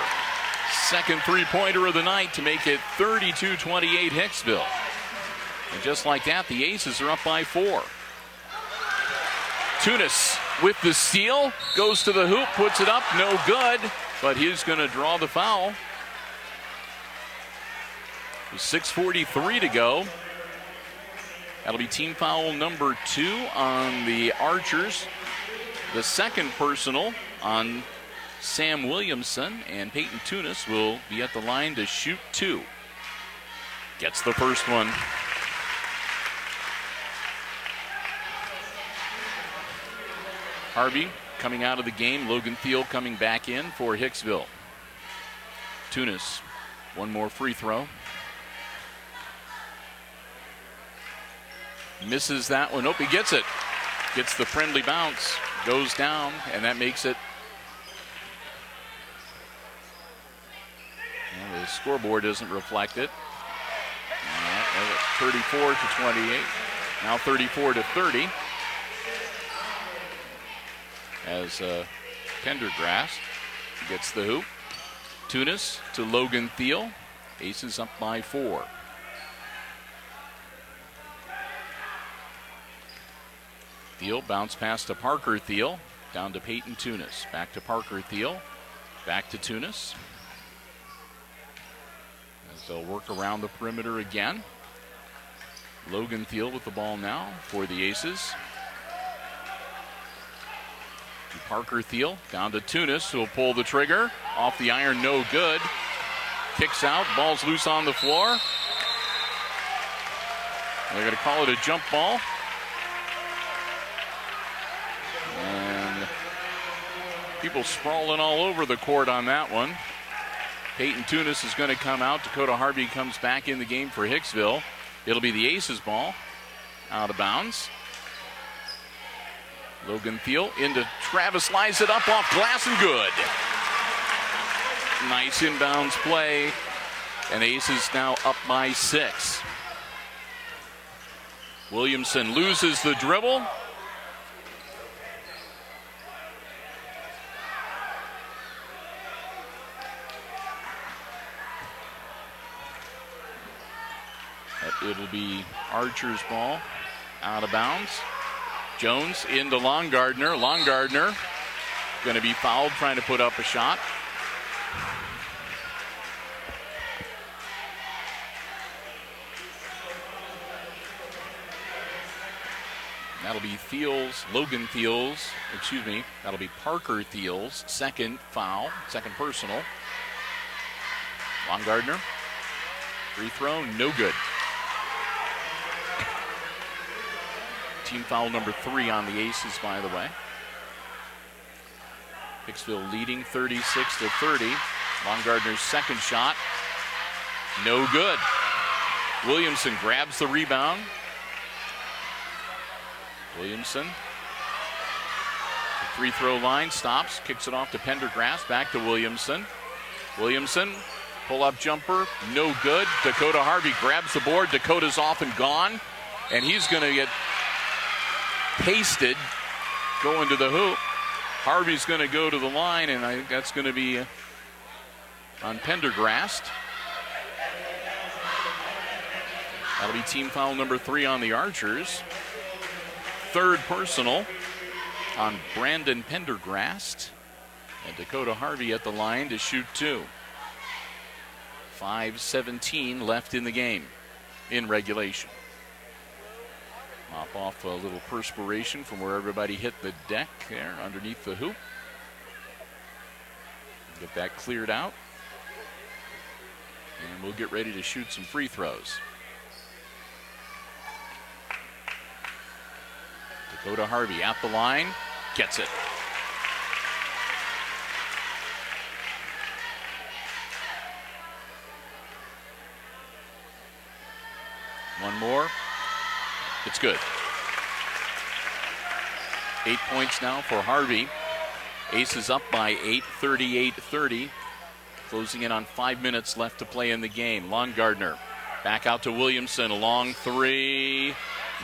second three-pointer of the night to make it 32-28 Hicksville. And just like that, the Aces are up by 4. Tunis with the steal, goes to the hoop, puts it up, no good, but he's going to draw the foul. 6:43 to go. That'll be team foul number 2 on the Archers. The second personal on Sam Williamson, and Peyton Tunis will be at the line to shoot 2. Gets the first one. Harvey coming out of the game. Logan Thiel coming back in for Hicksville. Tunis, one more free throw. Misses that one. Nope, he gets it. Gets the friendly bounce. Goes down, and that makes it. Well, the scoreboard doesn't reflect it. 34-28. Now 34-30. As Pendergrast gets the hoop. Tunis to Logan Thiel. Aces up by 4. Thiel bounce pass to Parker Thiel. Down to Peyton Tunis. Back to Parker Thiel. Back to Tunis. As they'll work around the perimeter again. Logan Thiel with the ball now for the Aces. To Parker Thiel. Down to Tunis, who will pull the trigger. Off the iron, no good. Kicks out. Ball's loose on the floor. They're going to call it a jump ball. People sprawling all over the court on that one. Peyton Tunis is going to come out. Dakota Harvey comes back in the game for Hicksville. It'll be the Aces ball. Out of bounds. Logan Thiel into Travis, lines it up off glass and good. Nice inbounds play. And Aces now up by 6. Williamson loses the dribble. It'll be Archer's ball, out of bounds. Jones into Longardner. Longardner going to be fouled trying to put up a shot. That'll be Logan Thiel's, that'll be Parker Thiel's second foul, second personal. Longardner, free throw, no good. Team foul number 3 on the Aces, by the way. Hicksville leading 36-30. Longardner's second shot, no good. Williamson grabs the rebound. Williamson, the free throw line, stops, kicks it off to Pendergrast, back to Williamson. Williamson, pull-up jumper, no good. Dakota Harvey grabs the board. Dakota's off and gone, and he's going to get pasted going to the hoop. Harvey's going to go to the line, and I think that's going to be on Pendergrast. That'll be team foul number 3 on the Archers. Third personal on Brandon Pendergrast. And Dakota Harvey at the line to shoot 2. 5:17 left in the game in regulation. Mop off a little perspiration from where everybody hit the deck there underneath the hoop. Get that cleared out. And we'll get ready to shoot some free throws. Dakota Harvey at the line, gets it. One more. It's good. 8 points now for Harvey. Aces up by 8, 38-30. Closing in on 5 minutes left to play in the game. Longardner back out to Williamson. A long 3.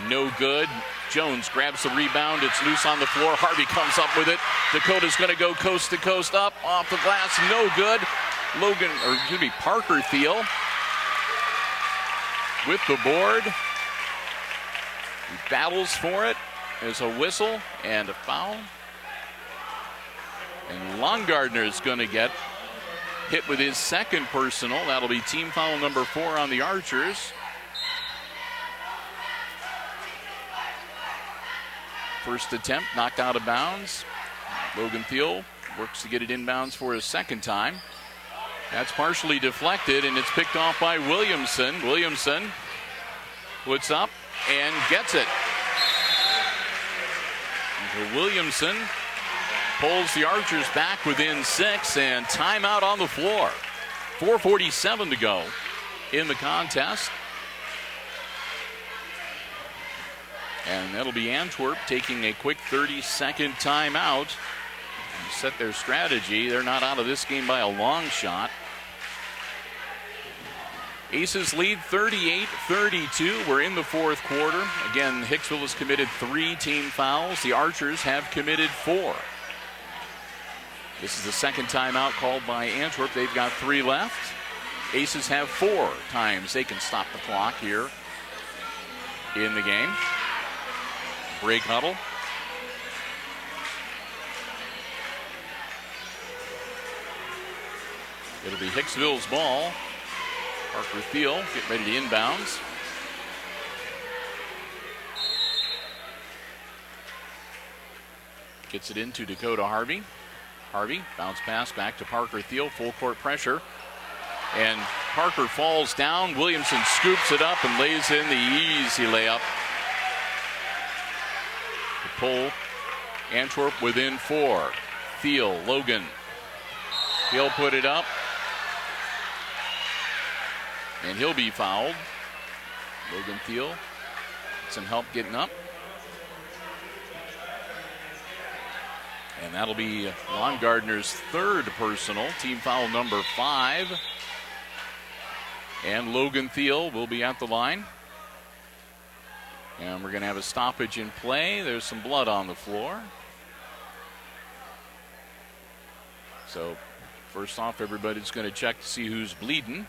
No good. Jones grabs the rebound. It's loose on the floor. Harvey comes up with it. Dakota's going to go coast to coast up. Off the glass. No good. Parker Thiel with the board. He battles for it. There's a whistle and a foul. And Longardner is going to get hit with his second personal. That'll be team foul number 4 on the Archers. First attempt knocked out of bounds. Logan Thiel works to get it inbounds for his second time. That's partially deflected, and it's picked off by Williamson. Williamson puts up and gets it. And Williamson pulls the Archers back within 6, and timeout on the floor. 4:47 to go in the contest. And that'll be Antwerp taking a quick 30-second timeout. Set their strategy. They're not out of this game by a long shot. Aces lead 38-32. We're in the fourth quarter. Again, Hicksville has committed 3 team fouls. The Archers have committed 4. This is the second timeout called by Antwerp. They've got 3 left. Aces have 4 times they can stop the clock here in the game. Break huddle. It'll be Hicksville's ball. Parker Thiel getting ready to inbounds. Gets it into Dakota Harvey. Harvey, bounce pass back to Parker Thiel. Full court pressure. And Parker falls down. Williamson scoops it up and lays in the easy layup. To pull Antwerp within 4. Thiel, Logan. He'll put it up. And he'll be fouled. Logan Thiel, some help getting up. And that'll be Longardner's 3rd personal, team foul number 5. And Logan Thiel will be at the line. And we're going to have a stoppage in play. There's some blood on the floor. So first off, everybody's going to check to see who's bleeding.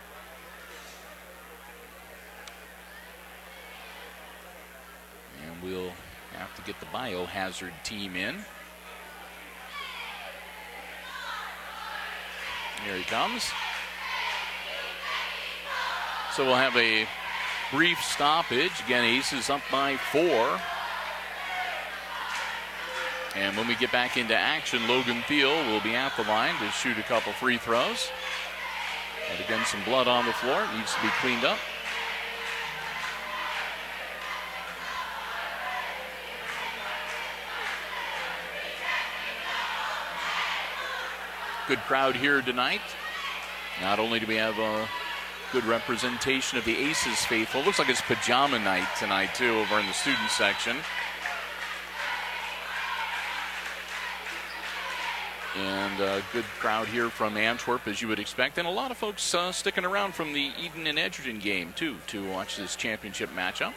And we'll have to get the biohazard team in. Here he comes. So we'll have a brief stoppage. Again, Aces up by 4. And when we get back into action, Logan Thiel will be at the line to shoot a couple free throws. And again, some blood on the floor. It needs to be cleaned up. Good crowd here tonight. Not only do we have a good representation of the Aces faithful, looks like it's pajama night tonight too over in the student section. And a good crowd here from Antwerp, as you would expect, and a lot of folks sticking around from the Eden and Edgerton game too to watch this championship matchup.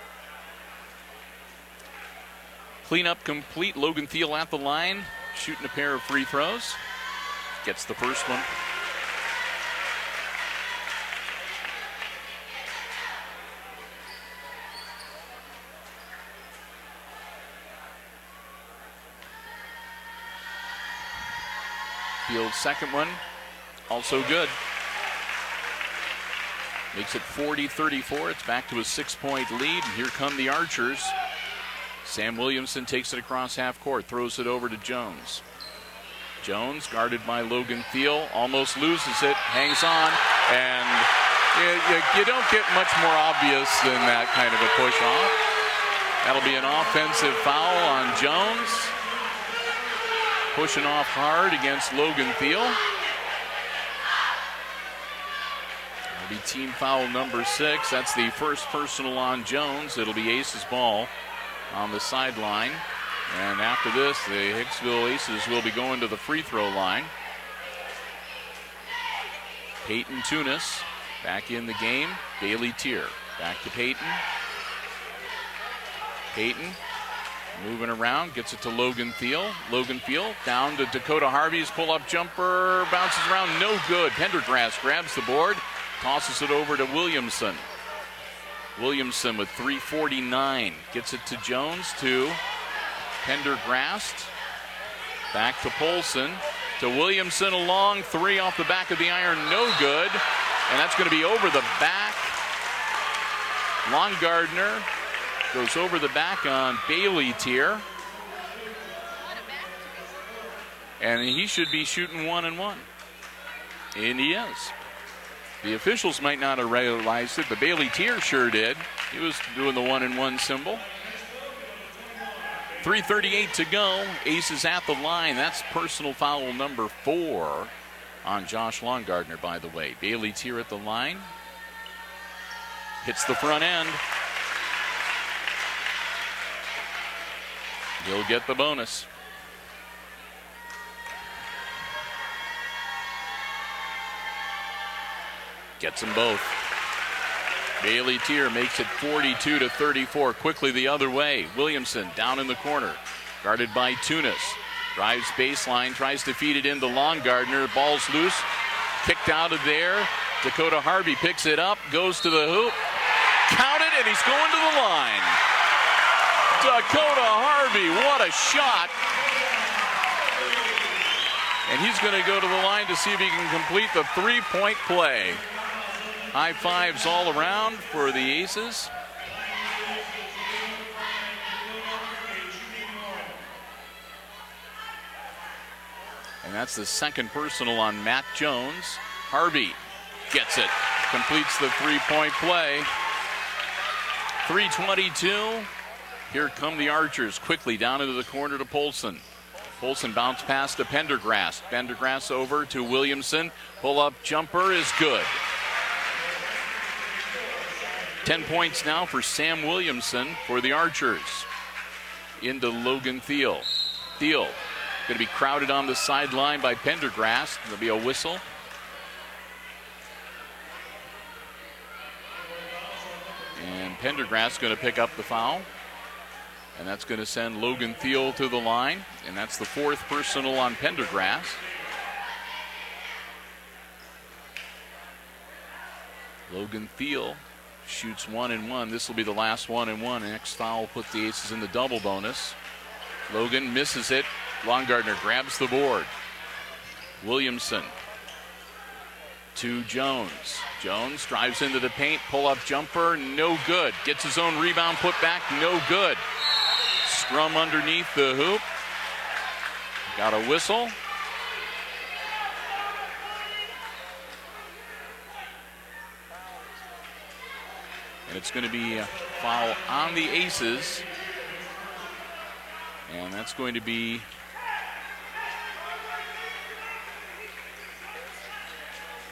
Cleanup complete. Logan Thiel at the line. shooting a pair of free throws. Gets the first one. Field's second one, also good. Makes it 40-34. It's back to a 6-point lead. And here come the Archers. Sam Williamson takes it across half court, throws it over to Jones. Jones, guarded by Logan Thiel, almost loses it, hangs on, and you don't get much more obvious than that kind of a push-off. That'll be an offensive foul on Jones. Pushing off hard against Logan Thiel. That'll be team foul number 6. That's the first personal on Jones. It'll be Aces ball on the sideline. And after this, the Hicksville Aces will be going to the free throw line. Peyton Tunis back in the game. Bailey Tier back to Peyton. Peyton moving around, gets it to Logan Thiel. Logan Thiel down to Dakota Harvey's pull-up jumper, bounces around, no good. Pendergrass grabs the board, tosses it over to Williamson. Williamson with 3:49, gets it to Jones, to Pendergrass, back to Polson, to Williamson, a long three off the back of the iron, no good. And that's going to be over the back. Longardner goes over the back on Bailey Tier. And he should be shooting 1 and 1. And he is. The officials might not have realized it, but Bailey Tier sure did. He was doing the 1 and 1 symbol. 3:38 to go. Aces at the line. That's personal foul number 4 on Josh Longardner, by the way. Bailey Tier at the line. Hits the front end. He'll get the bonus. Gets them both. Bailey Tier makes it 42-34. Quickly the other way. Williamson down in the corner. Guarded by Tunis. Drives baseline. Tries to feed it into Longardner. Ball's loose. Kicked out of there. Dakota Harvey picks it up. Goes to the hoop. Counted, and he's going to the line. Dakota Harvey, what a shot. And he's going to go to the line to see if he can complete the three-point play. High fives all around for the Aces. And that's the second personal on Matt Jones. Harvey gets it, completes the three-point play. 3:22. Here come the Archers quickly down into the corner to Polson. Polson bounced pass to Pendergrass. Pendergrass over to Williamson. Pull-up jumper is good. 10 points now for Sam Williamson for the Archers. Into Logan Thiel. Thiel going to be crowded on the sideline by Pendergrass. There'll be a whistle. And Pendergrass going to pick up the foul. And that's going to send Logan Thiel to the line. And that's the fourth personal on Pendergrass. Logan Thiel shoots 1 and 1. This will be the last 1 and 1. Next foul will put the Aces in the double bonus. Logan misses it. Longardner grabs the board. Williamson to Jones. Jones drives into the paint. Pull-up jumper, no good. Gets his own rebound put back, no good. Scrum underneath the hoop. Got a whistle. And it's going to be a foul on the Aces. And that's going to be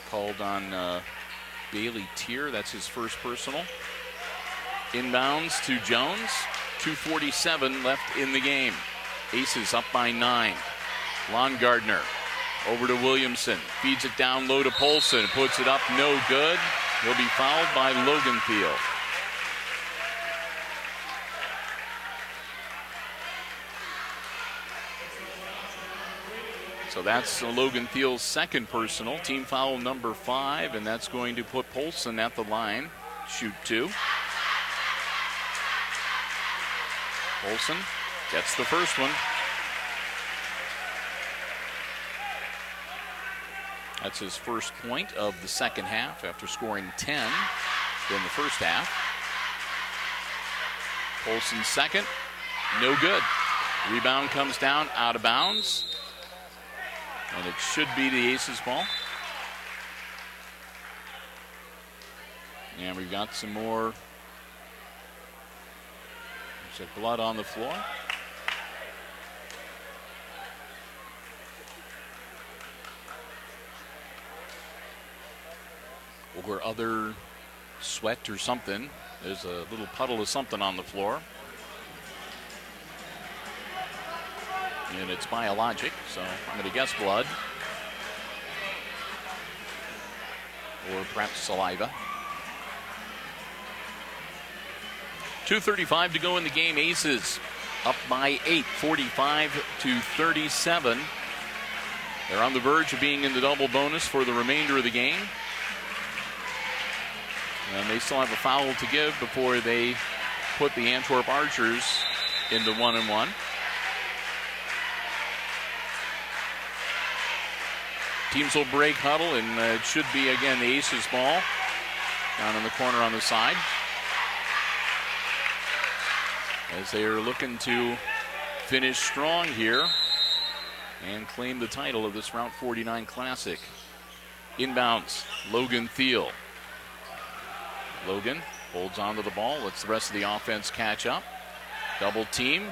called on Bailey Tier. That's his first personal. Inbounds to Jones. 2:47 left in the game. Aces up by 9. Longardner over to Williamson. Feeds it down low to Polson. Puts it up, no good. He'll be fouled by Logan Thiel. So that's Logan Thiel's second personal. Team foul number 5, and that's going to put Polson at the line. Shoot 2. Polson gets the first one. That's his first point of the second half after scoring 10 in the first half. Polson's second, no good. Rebound comes down, out of bounds. And it should be the Aces ball. And we've got some more. There's blood on the floor. Or other sweat or something. There's a little puddle of something on the floor. And it's biologic, so I'm going to guess blood. Or perhaps saliva. 2:35 to go in the game. Aces up by 8, 45-37. They're on the verge of being in the double bonus for the remainder of the game. And they still have a foul to give before they put the Antwerp Archers into 1-1. Teams will break huddle, and it should be, again, the Aces ball down in the corner on the side. As they are looking to finish strong here and claim the title of this Route 49 Classic. Inbounds, Logan Thiel. Logan holds onto the ball, lets the rest of the offense catch up. Double team.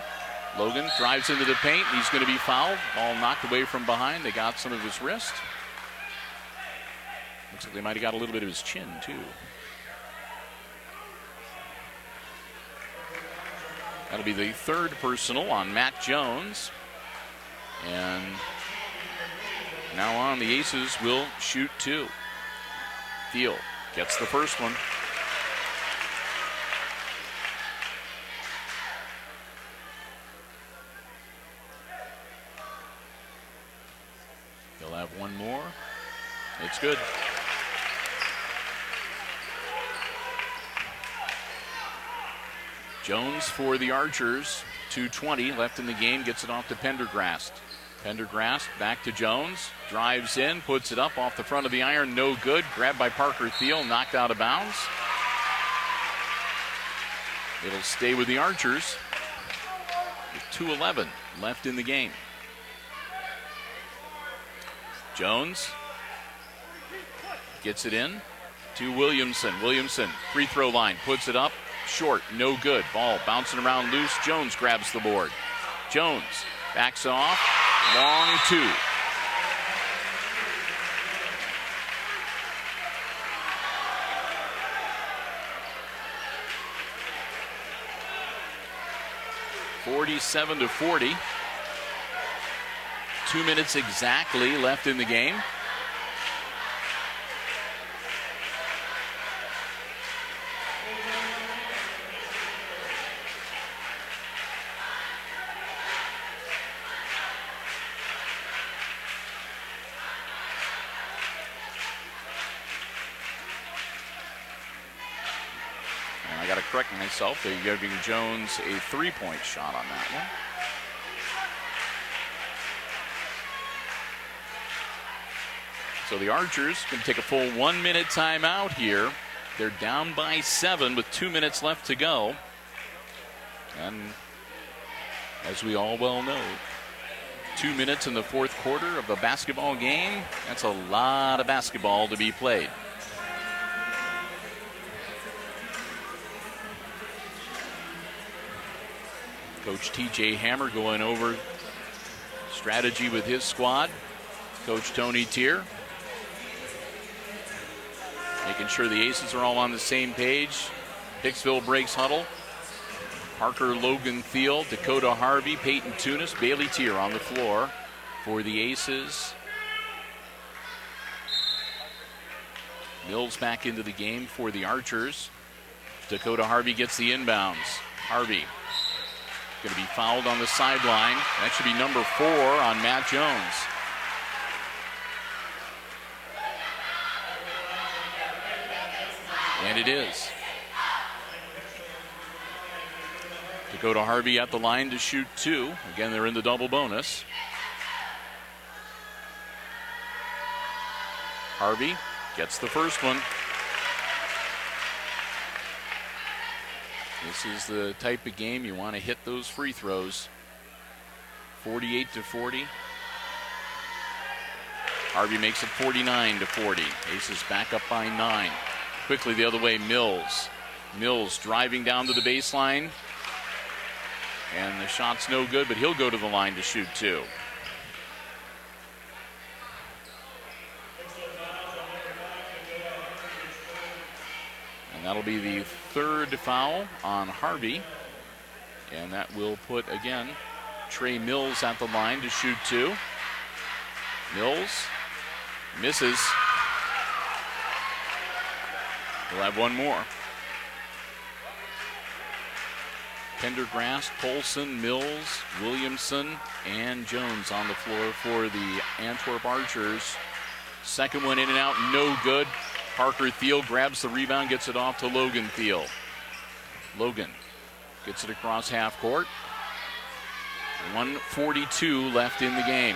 Logan drives into the paint. He's going to be fouled. Ball knocked away from behind. They got some of his wrist. Looks like they might have got a little bit of his chin, too. That'll be the third personal on Matt Jones. And now on, the Aces will shoot 2. Thiel gets the first one. He'll have one more. It's good. Jones for the Archers. 2:20 left in the game. Gets it off to Pendergrast. Pendergrast back to Jones. Drives in. Puts it up off the front of the iron. No good. Grabbed by Parker Thiel. Knocked out of bounds. It'll stay with the Archers. With 2:11 left in the game. Jones gets it in to Williamson. Williamson, free throw line, puts it up. Short, no good. Ball bouncing around loose. Jones grabs the board. Jones backs off. Long 2. (47-40). 2 minutes exactly left in the game. And I got to correct myself. They're giving Jones a 3-point shot on that one. So the Archers can take a full 1 minute timeout here. They're down by 7 with 2 minutes left to go. And as we all well know, 2 minutes in the fourth quarter of a basketball game, that's a lot of basketball to be played. Coach TJ Hammer going over strategy with his squad. Coach Tony Tier making sure the Aces are all on the same page. Hicksville breaks huddle. Parker Logan Thiel, Dakota Harvey, Peyton Tunis, Bailey Tier on the floor for the Aces. Mills back into the game for the Archers. Dakota Harvey gets the inbounds. Harvey going to be fouled on the sideline. That should be number 4 on Matt Jones. And it is. Dakota Harvey at the line to shoot 2. Again, they're in the double bonus. Harvey gets the first one. This is the type of game you want to hit those free throws. 48-40. Harvey makes it 49-40. Aces back up by 9. Quickly the other way, Mills. Mills driving down to the baseline. And the shot's no good, but he'll go to the line to shoot 2. And that'll be the 3rd foul on Harvey. And that will put, again, Trey Mills at the line to shoot 2. Mills misses. We'll have one more. Pendergrast, Polson, Mills, Williamson, and Jones on the floor for the Antwerp Archers. Second one in and out, no good. Parker Thiel grabs the rebound, gets it off to Logan Thiel. Logan gets it across half court. 1:42 left in the game.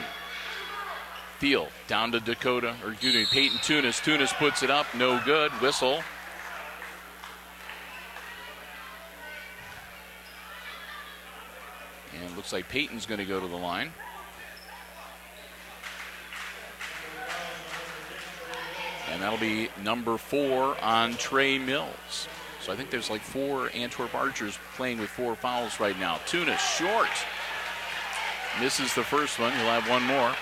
Thiel down to Peyton Tunis. Tunis puts it up, no good. Whistle. And looks like Peyton's going to go to the line. And that'll be number 4 on Trey Mills. So I think there's like 4 Antwerp Archers playing with 4 fouls right now. Tunis short. Misses the first one. He'll have one more.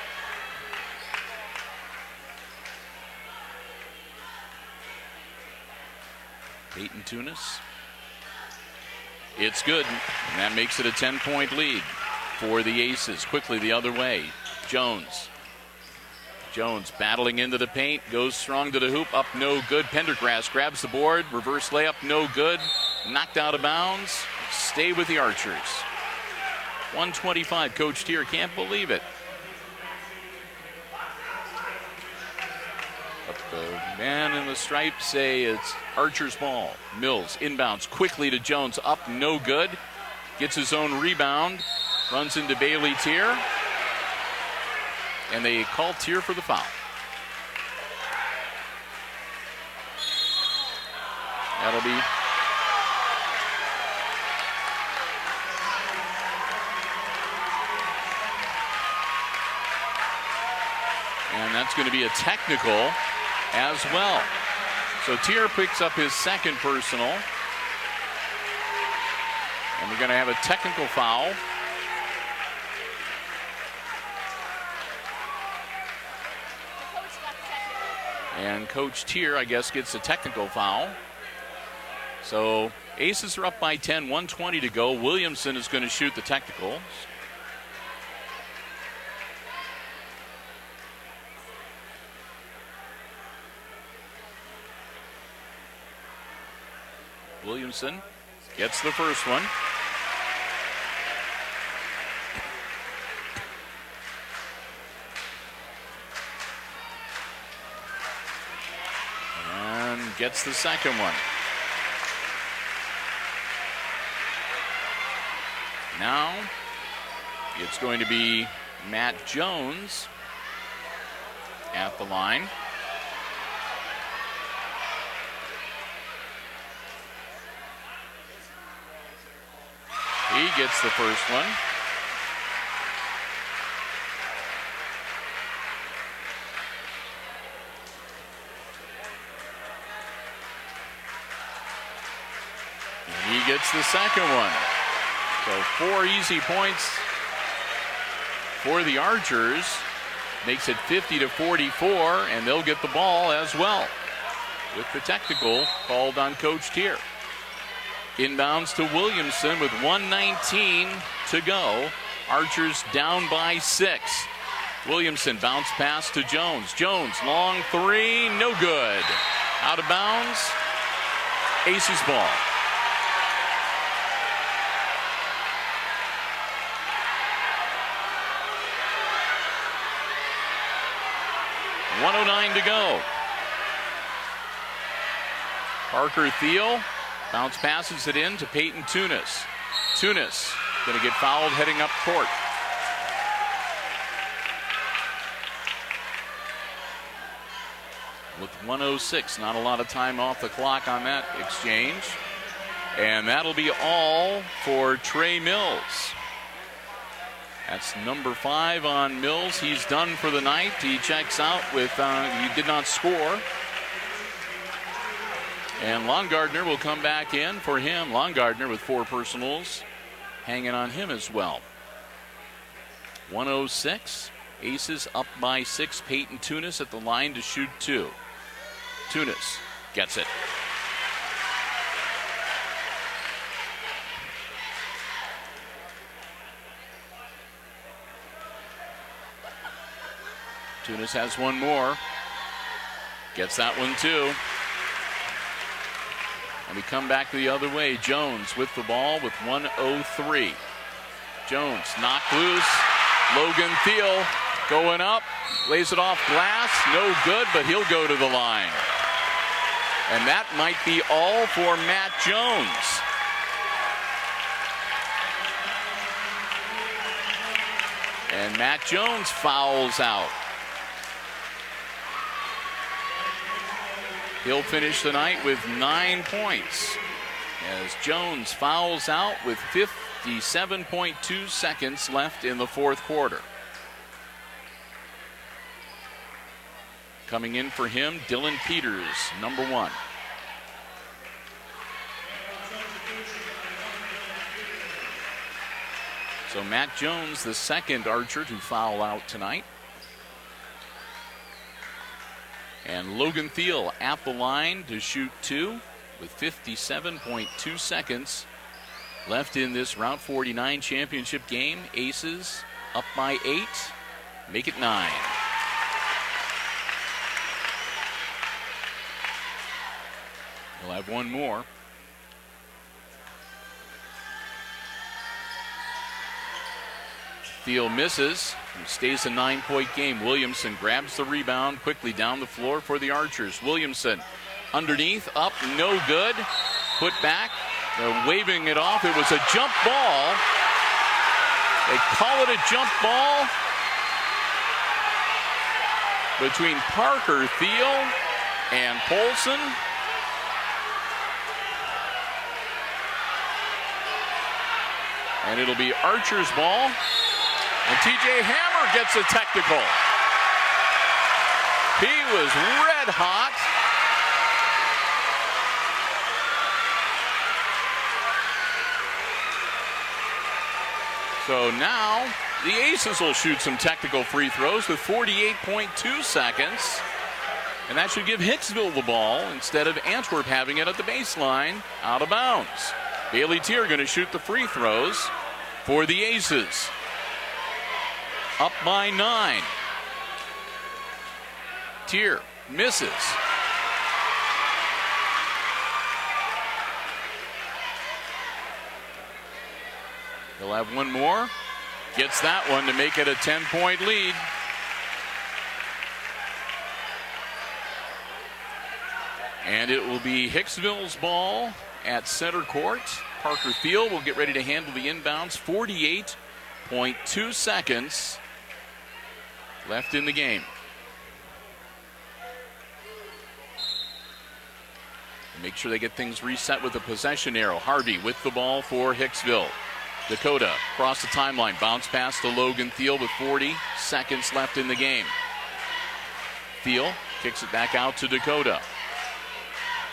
Peyton Tunis. It's good, and that makes it a 10-point lead for the Aces. Quickly the other way, Jones. Jones battling into the paint, goes strong to the hoop, up no good. Pendergrast grabs the board, reverse layup, no good. Knocked out of bounds, stay with the Archers. 125, Coach Tier can't believe it. But the man in the stripes say it's Archer's ball. Mills inbounds quickly to Jones, up no good. Gets his own rebound, runs into Bailey Tier. And they call Tier for the foul. That'll be and that's going to be a technical as well. So Tier picks up his second personal. And we're going to have a technical foul. And Coach Tier, I guess, gets a technical foul. So Aces are up by 10, 1:20 to go. Williamson is going to shoot the technical. Williamson gets the first one. And gets the second one. Now it's going to be Matt Jones at the line. He gets the first one. And he gets the second one. So 4 easy points for the Archers. Makes it 50-44, and they'll get the ball as well. With the technical called on Coach Tier. Inbounds to Williamson with 1:19 to go. Archers down by 6. Williamson bounce pass to Jones. Jones, long three, no good. Out of bounds. Aces ball. .109 to go. Parker Thiel bounce passes it in to Peyton Tunis. Tunis going to get fouled heading up court. With 1:06, not a lot of time off the clock on that exchange. And that'll be all for Trey Mills. That's number 5 on Mills. He's done for the night. He checks out with, he did not score. And Longardner will come back in for him. Longardner with 4 personals hanging on him as well. 1:06. Aces up by 6. Peyton Tunis at the line to shoot 2. Tunis gets it. Tunis has one more. Gets that one too. And we come back the other way. Jones with the ball with 1:03. Jones knocked loose. Logan Thiel going up. Lays it off glass. No good, but he'll go to the line. And that might be all for Matt Jones. And Matt Jones fouls out. He'll finish the night with 9 points as Jones fouls out with 57.2 seconds left in the fourth quarter. Coming in for him, Dylan Peters, number 1. So Matt Jones, the second Archer to foul out tonight. And Logan Thiel at the line to shoot 2 with 57.2 seconds left in this Route 49 championship game. Aces up by 8, make it 9. We'll have one more. Thiel misses and stays a 9-point game. Williamson grabs the rebound quickly down the floor for the Archers. Williamson underneath, up, no good. Put back, they're waving it off. It was a jump ball. They call it a jump ball between Parker Thiel and Polson. And it'll be Archer's ball. And TJ Hammer gets a technical. He was red hot. So now the Aces will shoot some technical free throws with 48.2 seconds. And that should give Hicksville the ball instead of Antwerp having it at the baseline out of bounds. Bailey Tier going to shoot the free throws for the Aces. Up by 9. Tier misses. He'll have one more. Gets that one to make it a 10-point lead. And it will be Hicksville's ball at center court. Parker Thiel will get ready to handle the inbounds. 48.2 seconds left in the game. Make sure they get things reset with the possession arrow. Harvey with the ball for Hicksville. Dakota across the timeline. Bounce pass to Logan Thiel with 40 seconds left in the game. Thiel kicks it back out to Dakota.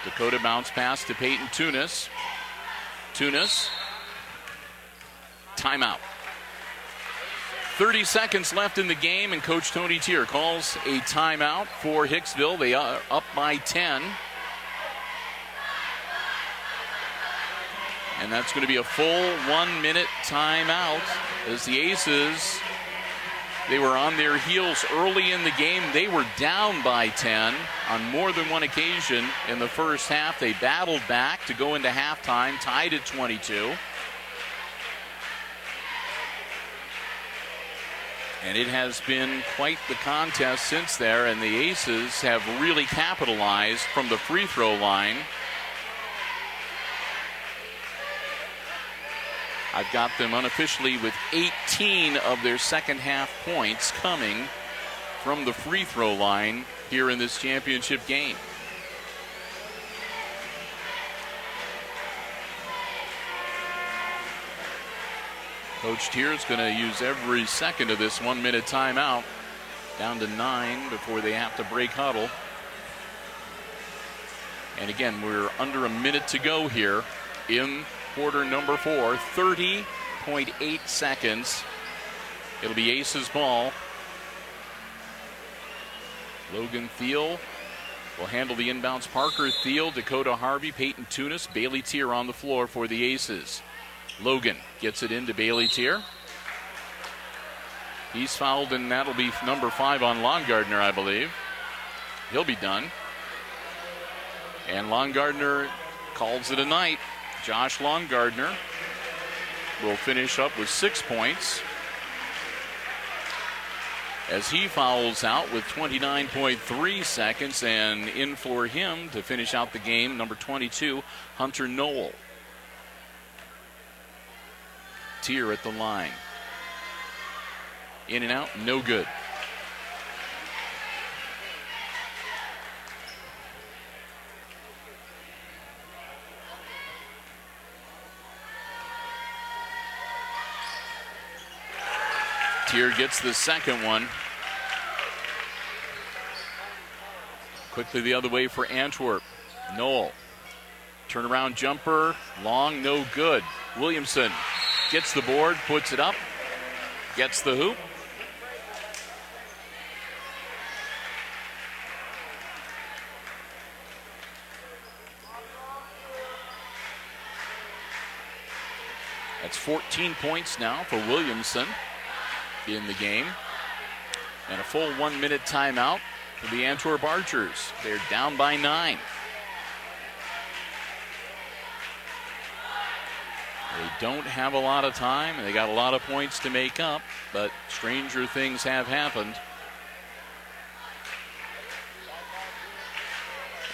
Dakota bounce pass to Peyton Tunis. Tunis. Timeout. 30 seconds left in the game, and Coach Tony Tier calls a timeout for Hicksville. They are up by 10. And that's going to be a full 1-minute timeout as the Aces, they were on their heels early in the game. They were down by 10 on more than one occasion in the first half. They battled back to go into halftime, tied at 22. And it has been quite the contest since there, and the Aces have really capitalized from the free throw line I've got them unofficially with 18 of their second half points coming from the free throw line here in this championship game. Coach Tier is going to use every second of this 1 minute timeout. Down to 9 before they have to break huddle. And again, we're under a minute to go here in quarter number 4. 30.8 seconds. It'll be Aces ball. Logan Thiel will handle the inbounds. Parker Thiel, Dakota Harvey, Peyton Tunis, Bailey Tier on the floor for the Aces. Logan gets it into Bailey Tier. He's fouled, and that'll be number 5 on Longardner, I believe. He'll be done. And Longardner calls it a night. Josh Longardner will finish up with 6 points as he fouls out with 29.3 seconds, and in for him to finish out the game, number 22, Hunter Knoll. Tier at the line. In and out, no good. Tier gets the second one. Quickly the other way for Antwerp. Knoll. Turnaround jumper. Long, no good. Williamson gets the board, puts it up, gets the hoop. That's 14 points now for Williamson in the game. And a full 1 minute timeout for the Antwerp Archers. They're down by 9. They don't have a lot of time, and they got a lot of points to make up, but stranger things have happened.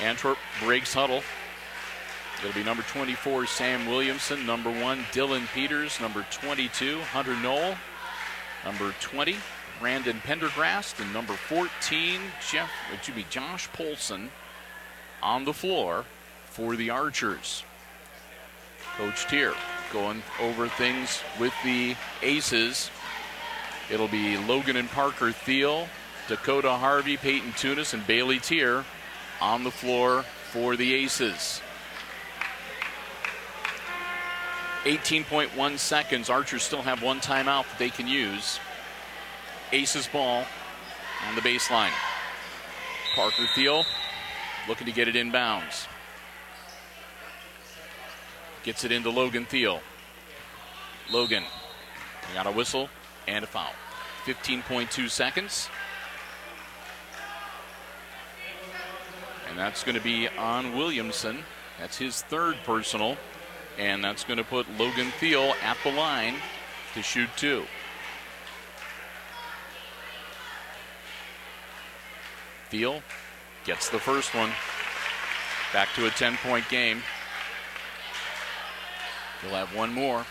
Antwerp breaks huddle. It'll be number 24, Sam Williamson, number 1, Dylan Peters, number 22, Hunter Knoll, number 20, Brandon Pendergrast, and number 14, Josh Polson on the floor for the Archers. Coach Tier going over things with the Aces. It'll be Logan and Parker Thiel, Dakota Harvey, Peyton Tunis, and Bailey Tier on the floor for the Aces. 18.1 seconds. Archers still have one timeout that they can use. Aces ball on the baseline. Parker Thiel looking to get it inbounds. Gets it into Logan Thiel. Logan got a whistle and a foul. 15.2 seconds. And that's going to be on Williamson. That's his third personal. And that's going to put Logan Thiel at the line to shoot 2. Thiel gets the first one. Back to a 10-point game. He'll have one more.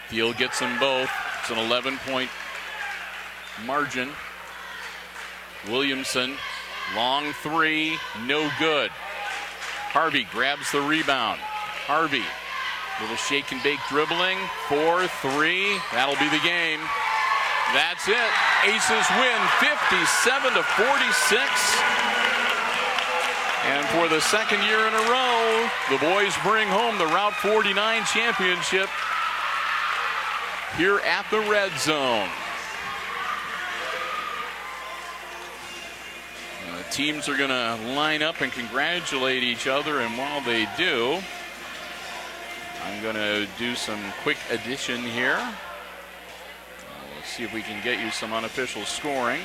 Thiel gets them both. It's an 11-point margin. Williamson, long three, no good. Harvey grabs the rebound. Harvey, little shake and bake dribbling. 4-3, that'll be the game. That's it. Aces win 57-46. And for the second year in a row, the boys bring home the Route 49 championship here at the Red Zone. And the teams are going to line up and congratulate each other, and while they do, I'm going to do some quick addition here. Let's see if we can get you some unofficial scoring.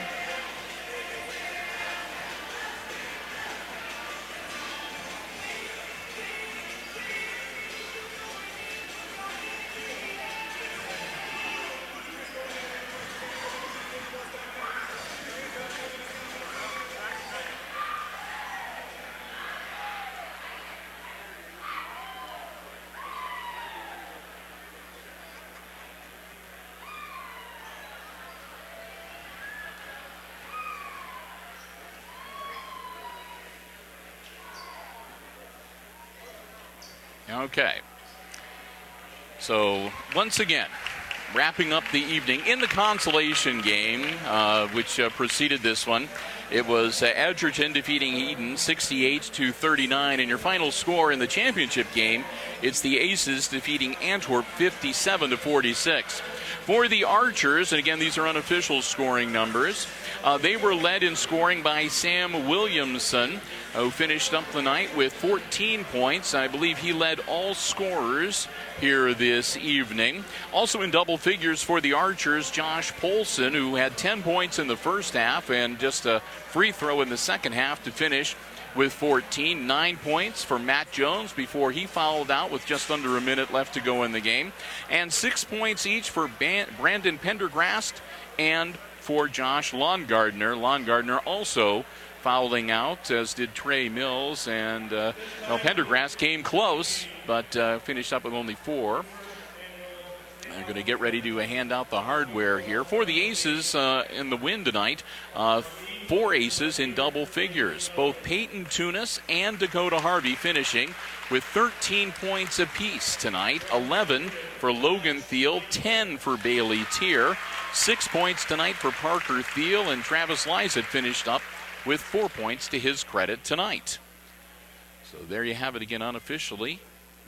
Okay. So once again, wrapping up the evening in the consolation game, which preceded this one. It was Edgerton defeating Eden 68-39. And your final score in the championship game, it's the Aces defeating Antwerp 57-46. For the Archers, and again, these are unofficial scoring numbers, they were led in scoring by Sam Williamson, who finished up the night with 14 points. I believe he led all scorers here this evening. Also in double figures for the Archers, Josh Polson, who had 10 points in the first half and just a free throw in the second half to finish with 14. 9 points for Matt Jones before he fouled out with just under a minute left to go in the game. And 6 points each for Brandon Pendergrast and for Josh Longardner. Longardner also fouling out, as did Trey Mills. And Pendergrast came close, but finished up with only 4. They're going to get ready to hand out the hardware here. For the Aces in the win tonight, 4 aces in double figures. Both Peyton Tunis and Dakota Harvey finishing with 13 points apiece tonight. 11 for Logan Thiel, 10 for Bailey Tier. 6 points tonight for Parker Thiel, and Travis Lysett finished up with 4 points to his credit tonight. So there you have it again unofficially.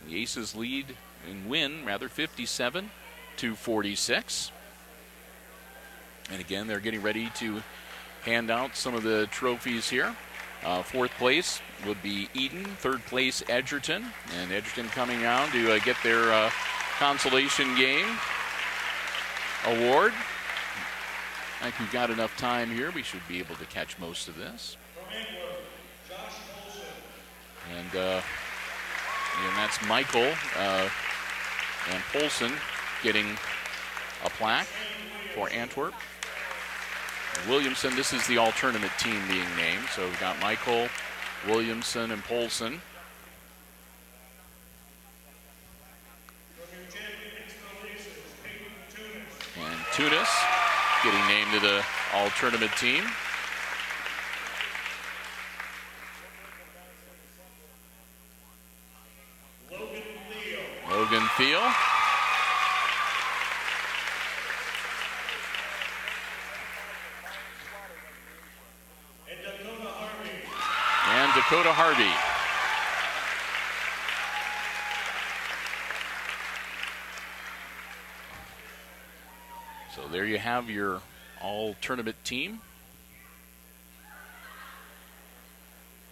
The Aces lead and win, 57-46. And again, they're getting ready to hand out some of the trophies here. 4th place would be Eden. 3rd place, Edgerton. And Edgerton coming out to get their consolation game award. I think we've got enough time here. We should be able to catch most of this. And that's Michael and Polson getting a plaque for Antwerp. Williamson, this is the all-tournament team being named. So we've got Michael, Williamson, and Polson. And Tunis getting named to the all-tournament team. Logan Thiel. And Dakota Harvey. So there you have your all-tournament team.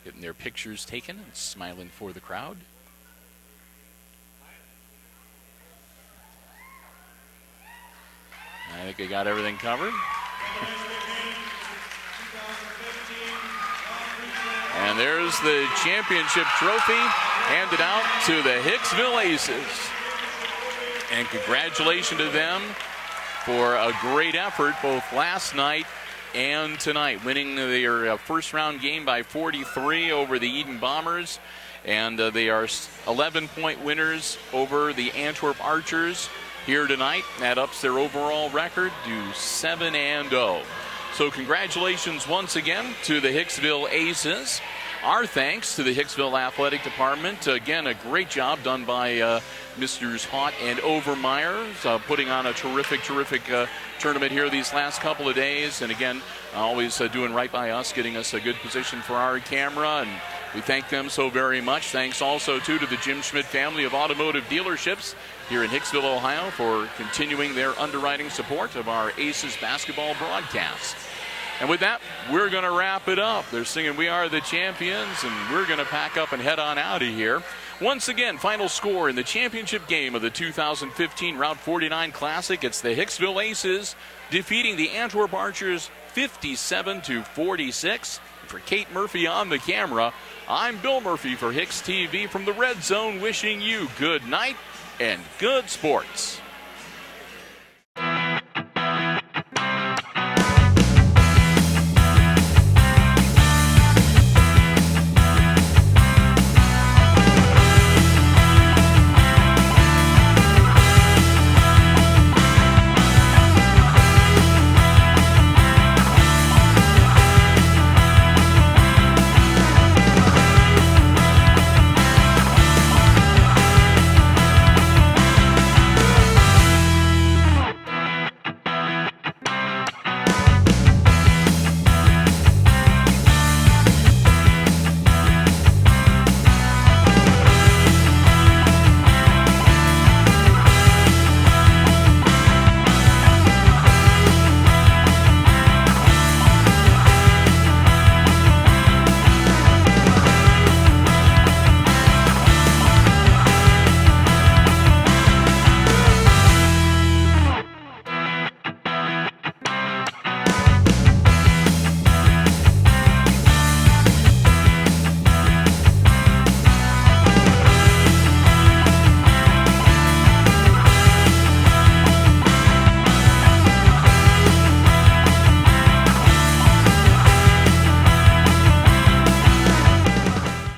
Getting their pictures taken and smiling for the crowd. I think they got everything covered. And there's the championship trophy handed out to the Hicksville Aces. And congratulations to them for a great effort both last night and tonight, winning their first round game by 43 over the Eden Bombers. And they are 11-point winners over the Antwerp Archers here tonight. That ups their overall record to 7-0. So congratulations once again to the Hicksville Aces. Our thanks to the Hicksville Athletic Department. Again, a great job done by Misters Haught and Overmeyer, putting on a terrific tournament here these last couple of days. And again, always doing right by us, getting us a good position for our camera. And we thank them so very much. Thanks also, too, to the Jim Schmidt family of automotive dealerships here in Hicksville, Ohio, for continuing their underwriting support of our Aces basketball broadcast. And with that, we're going to wrap it up. They're singing "We Are the Champions," and we're going to pack up and head on out of here. Once again, final score in the championship game of the 2015 Route 49 Classic. It's the Hicksville Aces defeating the Antwerp Archers 57-46. For Kate Murphy on the camera, I'm Bill Murphy for HIX-TV from the Red Zone, wishing you good night and good sports.